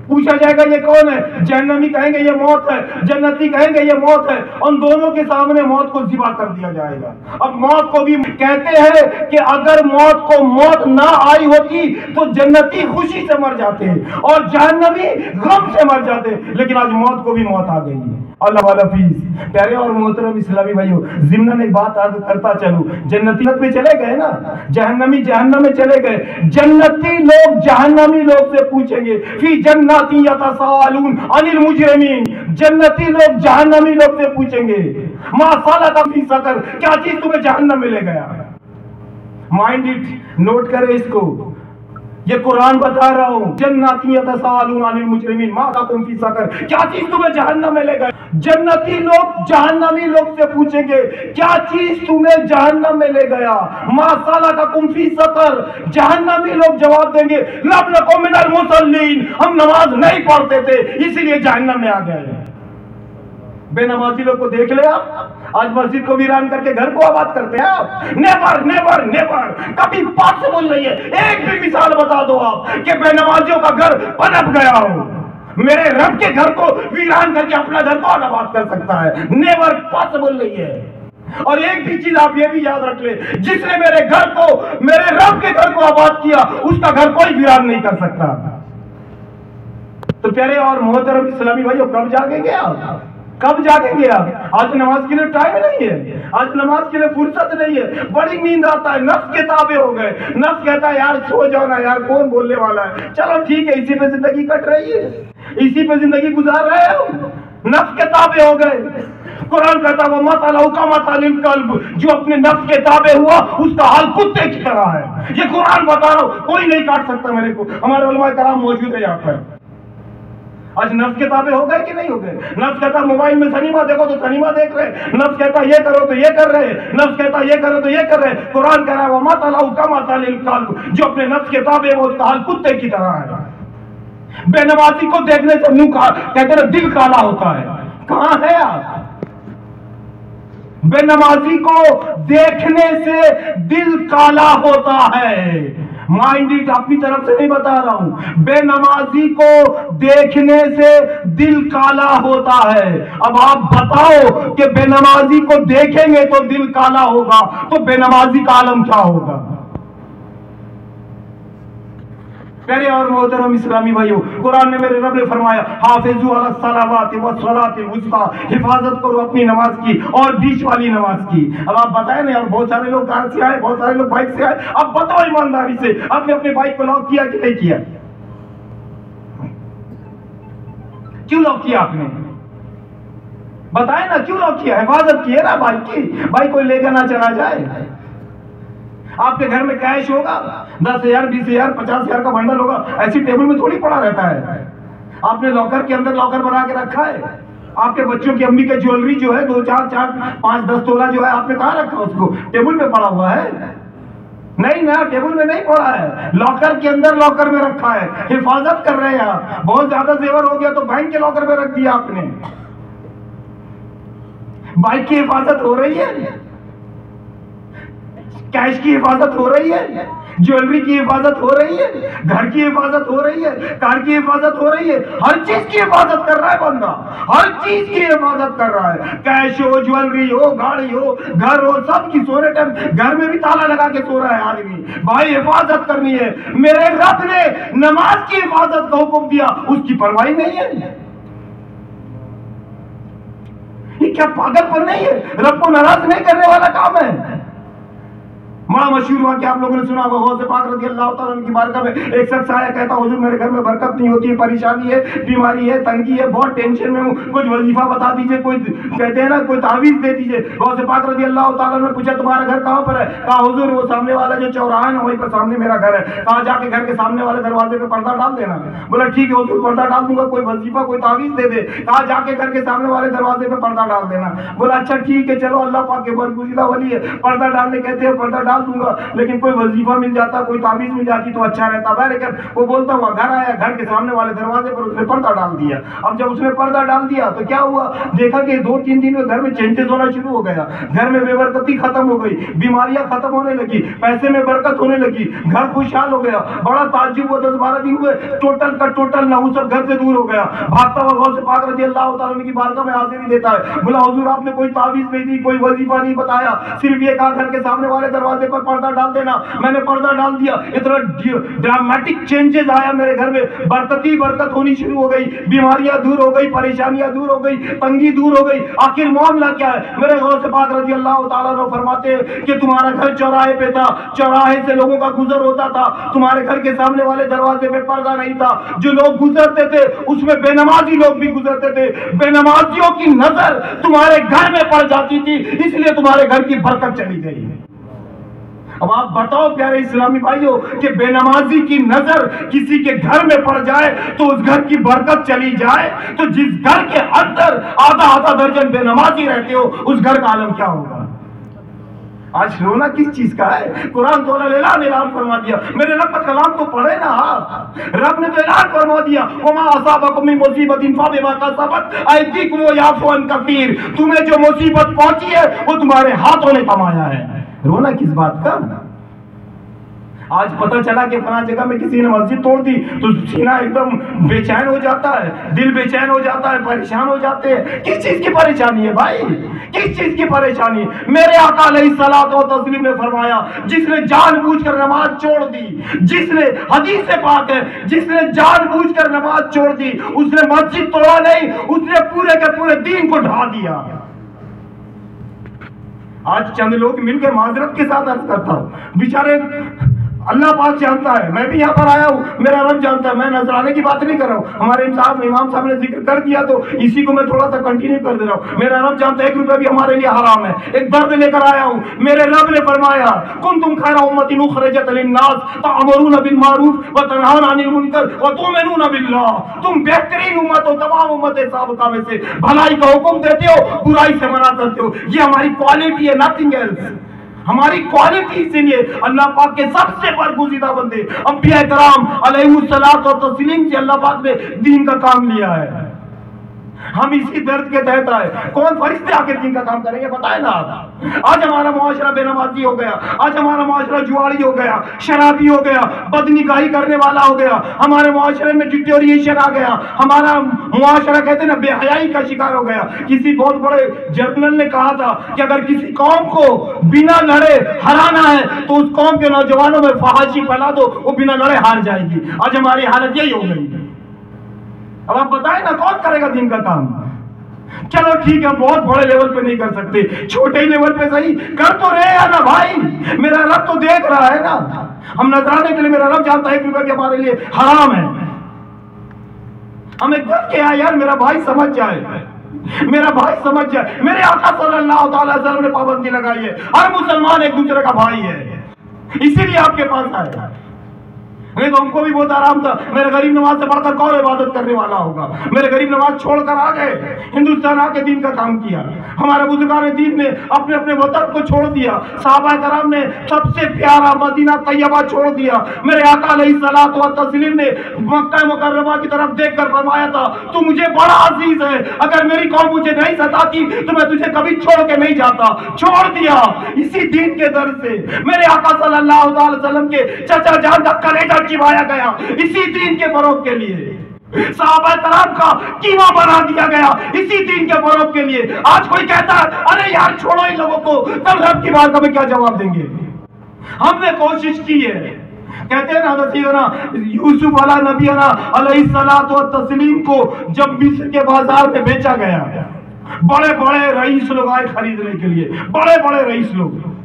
پوچھا جائے گا یہ کون ہے؟ جہنمی کہیں گے یہ موت ہے، جنتی کہیں گے یہ موت ہے. ان دونوں کے سامنے موت کو ذبح کر دیا جائے گا. اب موت کو بھی کہتے ہیں کہ اگر موت کو موت نہ آئی ہوتی تو جنتی خوشی سے مر جاتے اور جہنمی غم سے مر جاتے، لیکن آج موت کو بھی موت آ گئی ہے. اللہ والا فیس. پیارے اور محترم اسلامی بھائیو، ضمن ایک بات عرض کرتا چلوں. جنتیت میں چلے گئے نا، جہنمی جہنم میں چلے گئے. جنتی لوگ جہنمی لوگ سے پوچھیں گے فی جناتی یتساءلون عن المجرمین. جنتی لوگ جہنمی لوگ سے پوچھیں گے ما سلککم فی سقر، کیا چیز تمہیں جہنم میں لے گیا. مائنڈ اٹ، نوٹ کرے اس کو، یہ قرآن بتا رہا ہوں. جناتی یتساءلون عن المجرمین ما سلککم فی سقر، کیا چیز تمہیں جہنم میں لے گئے. جنتی لوگ جہنمی لوگ سے پوچھیں گے کیا چیز تمہیں جہنم میں لے گیا. ما سلککم فی سقر، جہنمی لوگ جواب دیں گے لم نک من المصلین، ہم نماز نہیں پڑھتے تھے اسی لیے جہنم میں آ گئے. بے نمازی لوگ کو دیکھ لے آپ، آج مسجد کو ویران کر کے گھر کو آباد کرتے ہیں آپ. نیور نیور نیور، کبھی پاسبل نہیں ہے. ایک بھی مثال بتا دو آپ کہ بے نمازیوں کا گھر پنپ گیا ہو. میرے رب کے گھر کو ویران کر کے اپنا گھر کو آباد کر سکتا ہے، نیور پاسبل نہیں ہے. اور ایک بھی چیز آپ یہ بھی یاد رکھ لیں، جس نے میرے گھر کو، میرے رب کے گھر کو آباد کیا، اس کا گھر کوئی ویران نہیں کر سکتا. تو پیارے اور محترم اسلامی بھائیو، کب جاگیں گے آپ؟ کب جاگیں گے آپ؟ آج نماز کے لیے ٹائم نہیں ہے، آج نماز کے لیے فرصت نہیں ہے. بڑی نیند آتا ہے، نفس کے تابع ہو گئے. نفس کہتا ہے یار سو جاؤ نا یار، کون بولنے والا ہے، چلو ٹھیک ہے، اسی پہ زندگی کٹ رہی ہے، اسی پہ زندگی گزار رہے ہو. نفس کے تابع ہو گئے. قرآن کہتا ہے وَمَثَلُهُ كَمَثَلِ الْكَلْبِ، جو اپنے نفس کے تابع ہوا اس کا حال کتے کی طرح ہے. یہ قرآن بتا رہا ہوں، کوئی نہیں کاٹ سکتا میرے کو. ہمارے علماء کرام موجود ہے یہاں پر. آج نفس کے تابع ہو گئے کہ نہیں ہو گئے؟ نفس کہتا موبائل میں سنیما دیکھو تو سنیما دیکھ رہے، نفس کہتا یہ کرو تو یہ کر رہے، نفس کہتا یہ کرو تو یہ کر رہے. قرآن کہہ رہا ہے وَمَثَلُهُ كَمَثَلِ الْكَلْبِ، جو اپنے نفس کے تابع ہے اس کا حال کتے کی طرح ہے. بے نمازی کو دیکھنے سے منہ کہتے ہیں دل کالا ہوتا ہے. کہاں ہے آپ؟ بے نمازی کو دیکھنے سے دل کالا ہوتا ہے. مائنڈ اٹ، اپنی طرف سے نہیں بتا رہا ہوں. بے نمازی کو دیکھنے سے دل کالا ہوتا ہے. اب آپ بتاؤ کہ بے نمازی کو دیکھیں گے تو دل کالا ہوگا، تو بے نمازی کا عالم کیا ہوگا؟ پیارے اور محترم اسلامی بھائیو، قرآن میں میرے رب نے فرمایا حافظوا علی الصلوات والصلاۃ الوسطی، حفاظت کرو اپنی نماز کی اور بیچ والی نماز کی. اب آپ بتائیں نا یار، بہت سارے لوگ کار سے آئے، بہت سارے لوگ بائک سے آئے. اب بتاؤ ایمانداری سے، آپ نے اپنے بائک کو لاک کیا کہ نہیں کیا؟ کیوں لاک کیا آپ نے؟ بتائیں نا کیوں لاک کیا؟ حفاظت کی ہے نا بائک کی، بائک کوئی لے کر نہ چلا جائے. آپ کے گھر میں کیش ہوگا 10,000 20,000 50,000 کا بنڈل ہوگا، ایسی ٹیبل میں تھوڑی پڑا رہتا ہے. آپ نے لاکر کے اندر لاکر بنا کے رکھا ہے. آپ کے بچوں کی امی کے جیولری جو ہے 2 4 4 5 10 تولہ جو ہے، آپ نے کہاں رکھا؟ اس کو ٹیبل پہ پڑا ہوا ہے؟ نہیں نا، ٹیبل میں نہیں پڑا ہے، لاکر کے اندر لاکر میں رکھا ہے. حفاظت کر رہے ہیں آپ. بہت زیادہ زیور ہو گیا تو بینک کے لاکر میں رکھ دیا آپ نے. بائک کی حفاظت ہو رہی ہے، کیش کی حفاظت ہو رہی ہے. ज्वेलरी की हिफाजत हो रही है, घर की हिफाजत हो रही है, कार की हिफाजत हो रही है, हर चीज की हिफाजत कर रहा है बंदा, हर चीज की हिफाजत कर रहा है। कैश हो, ज्वेलरी हो, गाड़ी हो, घर हो, सब की सोने टाइम घर में भी ताला लगा के सो रहा है आदमी। भाई हिफाजत करनी है। मेरे रब ने नमाज की हिफाजत का हुक्म दिया, उसकी परवाही नहीं है। ये क्या पागलपन नहीं है? रब को नाराज नहीं करने वाला काम है। बड़ा मशहूर हुआ कि आप लोगों ने सुना होगा, गौसे पाक रज़ी अल्लाह तआला अन्हु की बारगाह में एक शख्स आया, कहता हुजूर मेरे घर में बरकत नहीं होती है, परेशानी है, बीमारी है, तंगी है, बहुत टेंशन में हूँ, कुछ वजीफा बता दीजिए, कोई कहते हैं ना कोई तावीज दे दीजिए। गौसे पाक रज़ी अल्लाह तआला अन्हु ने पूछा तुम्हारा घर कहाँ पर है? कहा हुजूर वो सामने वाला जो चौराहा है ना वहीं पर सामने मेरा घर है। कहा जाके घर के सामने वाले दरवाजे पे पर्दा डाल देना। बोला ठीक है हुजूर पर्दा डाल दूंगा, कोई वजीफा कोई तावीज दे दे। कहा जाके घर के सामने वाले दरवाजे पे पर्दा डाल देना। बोला अच्छा ठीक है चलो, अल्लाह पाक के बरगुज़िदा वली है, पर्दा डालने कहते हैं पर्दा डाल दूंगा, लेकिन कोई वजीफा मिल जाता, कोई ताबीज मिल जाती तो अच्छा रहता। बहरकत वो बोलता हुआ घर आया, घर के सामने वाले दरवाजे पर उसने पर्दा डाल दिया। अब जब उसने पर्दा डाल दिया तो क्या हुआ, देखा कि 2-3 दिन में घर में चेंजेस होना शुरू हो गया, घर में बेबरकती खत्म हो गई, बीमारियां खत्म होने लगी, पैसे में बरकत होने लगी, घर खुशहाल हो गया। बड़ा ताज्जुब हुआ, 10-12 दिन हुए, टोटल का टोटल नहुसत घर से दूर हो गया। भागता हुआ गौसे पाक रज़ी अल्लाह तआला अन्हु की बारगाह में हाजिरी देता है। बोला हुजूर आपने कोई ताबीज नहीं दी, कोई वजीफा नहीं बताया, सिर्फ ये कहा घर के सामने वाले दरवाजे पर पर्दा डाल देना। मैंने पर्दा डाल दिया, इतना ड्रामेटिक चेंजेस आया मेरे घर में, बरकत ही बरकत होनी शुरू हो गई, बीमारियां दूर हो गई, परेशानियां दूर हो गई, तंगी दूर हो गई। आखिर मामला क्या है? मेरे गौसे पाक रज़ी अल्लाह तआला अन्हु फरमाते हैं कि तुम्हारा घर चौराहे पे था, चौराहे से लोगों का गुजर होता था, तुम्हारे घर के सामने वाले दरवाजे पे पर्दा नहीं था, जो लोग गुजरते थे उसमें बेनमाजी लोग भी गुजरते थे, बेनमाजियों की नजर तुम्हारे घर में पड़ जाती थी, इसलिए तुम्हारे घर की बरकत चली गई। अब आप बताओ प्यारे इस्लामी भाइयों कि बेनमाजी की नजर किसी के घर में पड़ जाए तो उस घर की बरकत चली जाए, तो जिस घर के अंदर आधा दर्जन बेनमाजी रहते हो उस घर का आलम क्या होगा? आज रोना किस चीज का है? कुरान तो ऐलान फरमा दिया, मेरे रब का कलाम तो पढ़े ना आप। रब ने तो ऐलान फरमा दिया, वमा असाबकुम मिन मुसीबतिन फबिमा कसबत अयदीकुम व याफू अन कसीर, तुम्हें जो मुसीबत पहुंची है वो तुम्हारे हाथों ने कमाया है। रोना किस बात का? आज पता चला कि फला जगह में किसी ने मस्जिद तोड़ दी तो सीना एकदम बेचैन हो जाता है, दिल बेचैन हो जाता है, परेशान हो जाते हैं। किस चीज की परेशानी है भाई? किस चीज की परेशानी? मेरे आका अलैहिस्सलातु व तस्लीम ने फरमाया, जिसने जानबूझकर नमाज छोड़ दी, जिसने हदीस से पाक है, जिसने जानबूझकर नमाज छोड़ दी, उसने मस्जिद तोड़ा नहीं, उसने पूरे के पूरे दीन को ढा दिया। आज चंद लोग मिलकर माजरत के साथ अर्ज करता हूं, बेचारे अल्लाह पाक जानता है, मैं भी यहाँ पर आया हूँ, मेरा रब जानता है, मैं नजराने की बात नहीं कर रहा हूँ। हमारे इमाम साहब ने जिक्र कर दिया तो इसी को मैं थोड़ा सा कंटिन्यू कर दे रहा हूँ। मेरा रब जानता है 1 रुपया भी हमारे लिए हराम है। एक दर्द लेकर आया हूँ, मेरे रब ने फरमाया कुंतुम खैरा उम्मतिन उखरिजत लिन्नास तअमुरूना बिल मारूफ व तनहाउना अनिल मुनकर व तु'मिनूना बिल्लाह, तुम बेहतरीन उम्मत हो तमाम उम्मत साबिका में से, भलाई का हुक्म देते हो, बुराई से मना करते हो। ये हमारी क्वालिटी है, नथिंग एल्स। हमारी क्वालिटी, इसीलिए अल्लाह पाक के सबसे बरगुज़ीदा बंदे अंबिया कराम अलैहिस्सलातु व तस्लीम से अल्लाह पाक ने दीन का काम लिया है। हम इसी दर्द के तहत आए। कौन फरिश्ते आकर दीन का काम करेंगे बताए ना आप? आज हमारा मुआशरा बेनमाजी हो गया, आज हमारा मुआशरा जुआरी हो गया, शराबी हो गया, बदनिगाही करने वाला हो गया, हमारे मुआशरे में डिटोरिएशन आ गया, हमारा मुआशरा कहते हैं ना बेहयाई का शिकार हो गया। किसी बहुत बड़े जर्नल ने कहा था कि अगर किसी कौम को बिना लड़े हराना है तो उस कौम के नौजवानों में फहाशी फैला दो, वो बिना लड़े हार जाएगी। आज हमारी हालत यही हो गई। अब आप बताएं ना कौन करेगा दीन का काम? चलो ठीक है, बहुत बड़े लेवल पे नहीं कर सकते, छोटे लेवल पे सही कर तो रहे हैं ना भाई। मेरा रब तो देख रहा है ना, हम नजराने के लिए मेरा रब जानता है 1 रुपया भी हमारे लिए हराम है। हमें डर के आए यार, मेरा भाई समझ जाए, मेरा भाई समझ जाए। मेरे आका सल्लल्लाहु अलैहि वसल्लम ने पाबंदी लगाई है, हर मुसलमान एक दूसरे का भाई है, इसीलिए आपके पास आए। नहीं तो हमको भी बहुत आराम था, मेरे गरीब नवाज से बढ़कर कौन इबादत करने वाला होगा। मेरे गरीब नवाज छोड़कर आ गए, हिंदुस्तान आके दीन का काम किया। हमारे बुजुर्गान दीन ने अपने अपने वतन को छोड़ दिया। सहाबा कराम ने सबसे प्यारा मदीना तैयबा छोड़ दिया। मेरे आका अलैहिस्सलातु व तस्लीम ने मक्का मुकर्रमा की तरफ देखकर फरमाया था, तू मुझे बड़ा अजीज है, अगर मेरी कौम मुझे नहीं सताती तो मैं तुझे कभी छोड़ के नहीं जाता। छोड़ दिया इसी दीन के दर से। मेरे आका सल्लल्लाहु अलैहि वसल्लम के चचा जान का कलेजा चिबाया गया इसी दीन के फरोग के लिए। सहाबा कराम का कीमा बना दिया गया इसी दीन के फरोग के लिए। आज कोई कहता है अरे यार छोड़ो इन लोगों को, तब रब की बात का मैं क्या जवाब देंगे। हमने कोशिश की है, कहते हैं ना हज़रत यूसुफ अला नबीना अलैहिस्सलातु व तस्लीम को जब मिस्र के बाजार में बेचा गया, बड़े बड़े रईस लोग आए खरीदने के लिए, बड़े बड़े रईस लोग,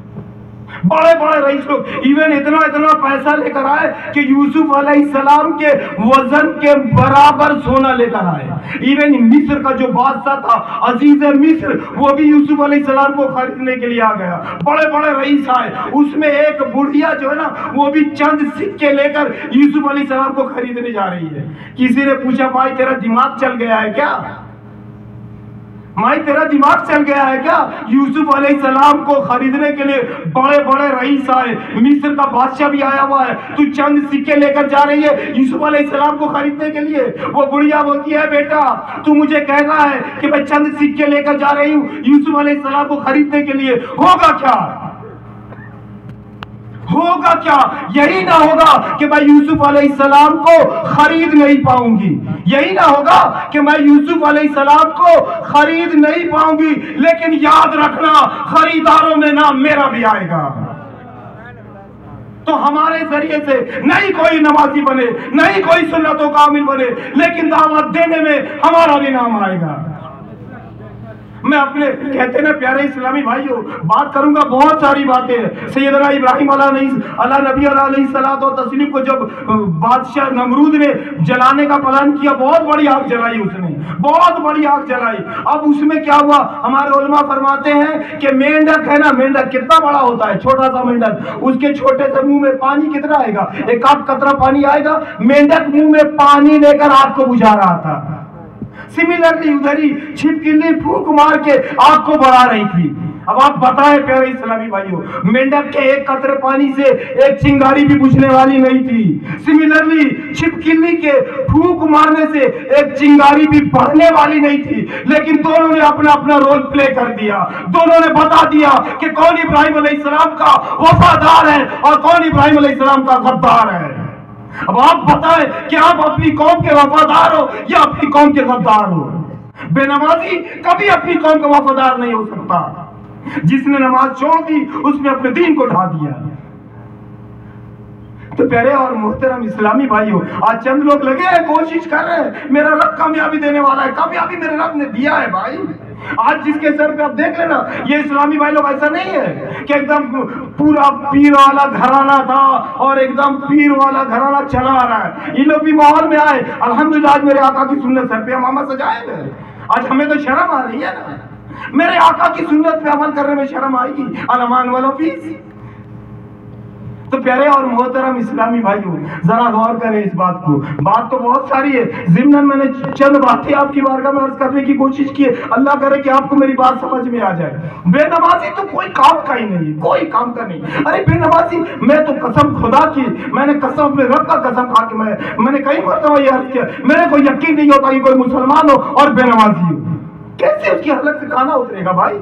बड़े बड़े रईस लोग, इवन इतना इतना पैसा लेकर आए कि यूसुफ अलैहिस्सलाम के वजन के बराबर सोना लेकर आए। इवन मिस्र का जो बादशाह था अजीज मिस्र, वो भी यूसुफ अलैहिस्सलाम को खरीदने के लिए आ गया। बड़े बड़े रईस आए, उसमें एक बुढ़िया जो है ना वो भी चंद सिक्के लेकर यूसुफ अलैहिस्सलाम को खरीदने जा रही है। किसी ने पूछा भाई तेरा दिमाग चल गया है क्या, माई तेरा दिमाग चल गया है क्या? यूसुफ अलैहिस्सलाम को खरीदने के लिए बड़े बड़े रईस आए, मिस्र का बादशाह भी आया हुआ है, तू चंद सिक्के लेकर जा रही है यूसुफ अलैहिस्सलाम को खरीदने के लिए। वो बुढ़िया बोलती है बेटा तू मुझे कहना है कि मैं चंद सिक्के लेकर जा रही हूँ यूसुफ अलैहिस्सलाम को खरीदने के लिए, होगा क्या, होगा क्या? यही ना होगा कि मैं यूसुफ अलैहिस्सलाम को खरीद नहीं पाऊंगी, यही ना होगा कि मैं यूसुफ अलैहिस्सलाम को खरीद नहीं पाऊंगी, लेकिन याद रखना खरीदारों में नाम मेरा भी आएगा। तो हमारे जरिए से नहीं कोई नमाजी बने, नहीं कोई सुन्नतों का आमिल बने, लेकिन दावत देने में हमारा भी नाम आएगा। मैं अपने कहते ना प्यारे इस्लामी भाइयों बात करूंगा, बहुत सारी बातें। सैयदना इब्राहिम अला नबी अलैहिस्सलातु व तस्लीम को जब बादशाह नमरूद ने जलाने का प्लान किया, बहुत बड़ी आग जलाई उसने, बहुत बड़ी आग जलाई। अब उसमें क्या हुआ, हमारे उलमा फरमाते हैं कि मेंढक है ना, मेंढक कितना बड़ा होता है, छोटा सा मेंढक, उसके छोटे से मुंह में पानी कितना आएगा, एक आध कतरा पानी आएगा। मेंढक मुंह में पानी लेकर आग को बुझा रहा था। सिमिलरली उधर ही छिपकली फूंक मार के आग को बढ़ा रही थी। अब आप बताएं प्यारे इस्लामी भाइयों, मेंढक के एक कतरे पानी से एक चिंगारी भी बुझने वाली नहीं थी। सिमिलरली छिपकली के फूंक मारने से एक चिंगारी भी बढ़ने वाली नहीं थी, लेकिन दोनों ने अपना अपना रोल प्ले कर दिया। दोनों ने बता दिया कि कौन इब्राहिम अलैहिस्सलाम का वफादार है और कौन इब्राहिम अलैहिस्सलाम का गद्दार है। अब आप बताएं कि आप अपनी कौम के वफादार हो या अपनी कौम के गद्दार हो। बेनमाजी कभी अपनी कौम का वफादार नहीं हो सकता। जिसने नमाज छोड़ दी उसने अपने दीन को ढा दिया। तो प्यारे और मोहतरम इस्लामी भाइयों, आज चंद लोग लगे हैं, कोशिश कर रहे हैं, मेरा रब कामयाबी देने वाला है। कामयाबी मेरे रब ने दिया है भाई। आज जिसके सर पे आप देख लेना, ये इस्लामी भाई लोग ऐसा नहीं है कि एकदम पूरा पीर वाला घराना था और एकदम पीर वाला घराना चला आ रहा है। ये लोग भी माहौल में आए, अल्हम्दुलिल्लाह आज मेरे आका की सुन्नत सर पे मामा सजाए हुए। आज हमें तो शर्म आ रही है ना, मेरे आका की सुन्नत पे अमल करने में शर्म आएगी। अलमान वाला फीस। तो प्यारे और मोहतरम इस्लामी भाइयों, जरा गौर करें इस बात को। बात तो बहुत सारी है, ज़िम्नन मैंने चंद बातें आपकी बारगाह में अर्ज करने की कोशिश की है। अल्लाह करे कि आपको मेरी बात समझ में आ जाए। बेनमाजी तो कोई काम का ही नहीं, कोई काम का नहीं। अरे बेनमाजी, मैं तो कसम खुदा की, मैंने कसम अपने रब का कसम खा के मैंने कई मरतबा ये अर्ज किया, मेरे को यकीन नहीं होता कि कोई मुसलमान हो और बेनमाजी हो। कैसे उसकी हालत से खाना उतरेगा भाई?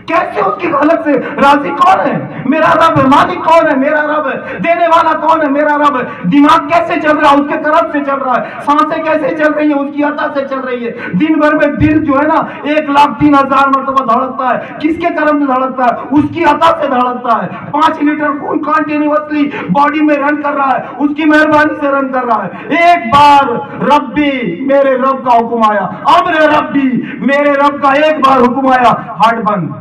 कैसे उसकी हालत से राजी कौन है? मेरा रब है। मालिक कौन है? मेरा रब है। देने वाला कौन है? मेरा रब है। दिमाग कैसे चल रहा है? उसके करम से चल रहा है। सांसें कैसे चल रही है? उसकी अता से चल रही है। दिन भर में दिल जो है ना 1,03,000 मरतबा धड़कता है। किसके करम से धड़कता है? उसकी अता से धड़कता है। 5 लीटर खून कंटिन्यूअसली बॉडी में रन कर रहा है, उसकी मेहरबानी से रन कर रहा है। एक बार रब्बी, मेरे रब का हुक्म आया, अम्र रब्बी, मेरे रब का एक बार हुक्म आया, हार्ट बंद।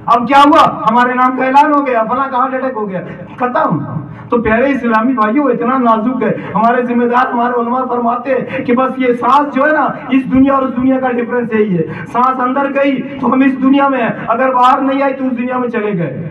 अब क्या हुआ? हमारे नाम का ऐलान हो गया, फला का हार्ट अटैक हो गया, खत्म। तो प्यारे इस्लामी भाइयों, इतना नाजुक है। हमारे जिम्मेदार हमारे उलमा फरमाते हैं कि बस ये सांस जो है ना, इस दुनिया और उस दुनिया का डिफरेंस यही है। सांस अंदर गई तो हम इस दुनिया में हैं, अगर बाहर नहीं आई तो उस दुनिया में चले गए।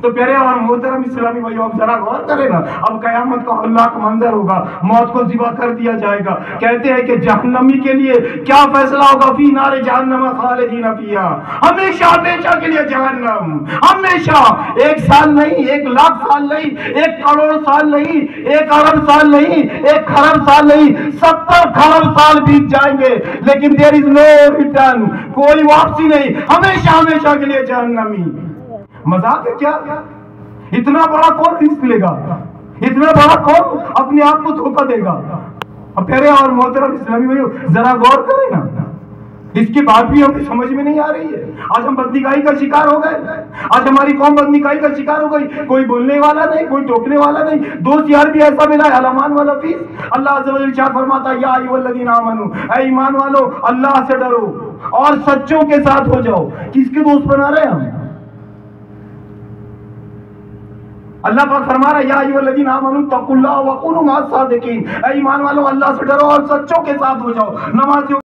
تو پیارے اور محترم اسلامی بھائیو اب ذرا غور کریں نا، اب قیامت کا ہولناک منظر ہوگا، موت کو ذبح کر دیا جائے گا، کہتے ہیں کہ جہنمی کے لیے کیا فیصلہ ہوگا، فی نار جہنم خالدین فیہا، ہمیشہ ہمیشہ کے لیے جہنم، ہمیشہ، 1 سال نہیں، 1 لاکھ سال نہیں، 1 کروڑ سال نہیں، 1 ارب سال نہیں، 1 خرب سال نہیں، 70 کھرب سال بیت جائیں گے، لیکن there is no return، کوئی واپسی نہیں، ہمیشہ ہمیشہ کے لیے جہنمی۔ مذاق ہے کیا؟ اتنا بڑا کون رسک لے گا؟ اتنا بڑا کون اپنے آپ کو دھوکہ دے گا؟ اب پیارے اور محترم اسلامی بھائیو ذرا غور کریں نا، اس کی بات بھی ہمیں سمجھ میں نہیں آ رہی ہے۔ آج ہم بدنگاہی کا شکار ہو گئے، آج ہماری قوم بدنگاہی کا شکار ہو گئی، کوئی بولنے والا نہیں، کوئی ٹوکنے والا نہیں، دوست یار بھی ایسا ملا ہے الامان والا فیس۔ اللہ عز و جل ارشاد فرماتا ہے یا ایھا الذین آمنو، اے ایمان والو اللہ سے ڈرو اور سچوں کے ساتھ ہو جاؤ۔ کس کے دوست بنا رہے ہیں ہم؟ اللہ پاک فرما رہا ہے یا ایھا الذین آمنوا اتقوا اللہ وکونوا مع الصادقین، اے ایمان والو اللہ سے ڈرو اور سچوں کے ساتھ ہو جاؤ۔ نمازیوں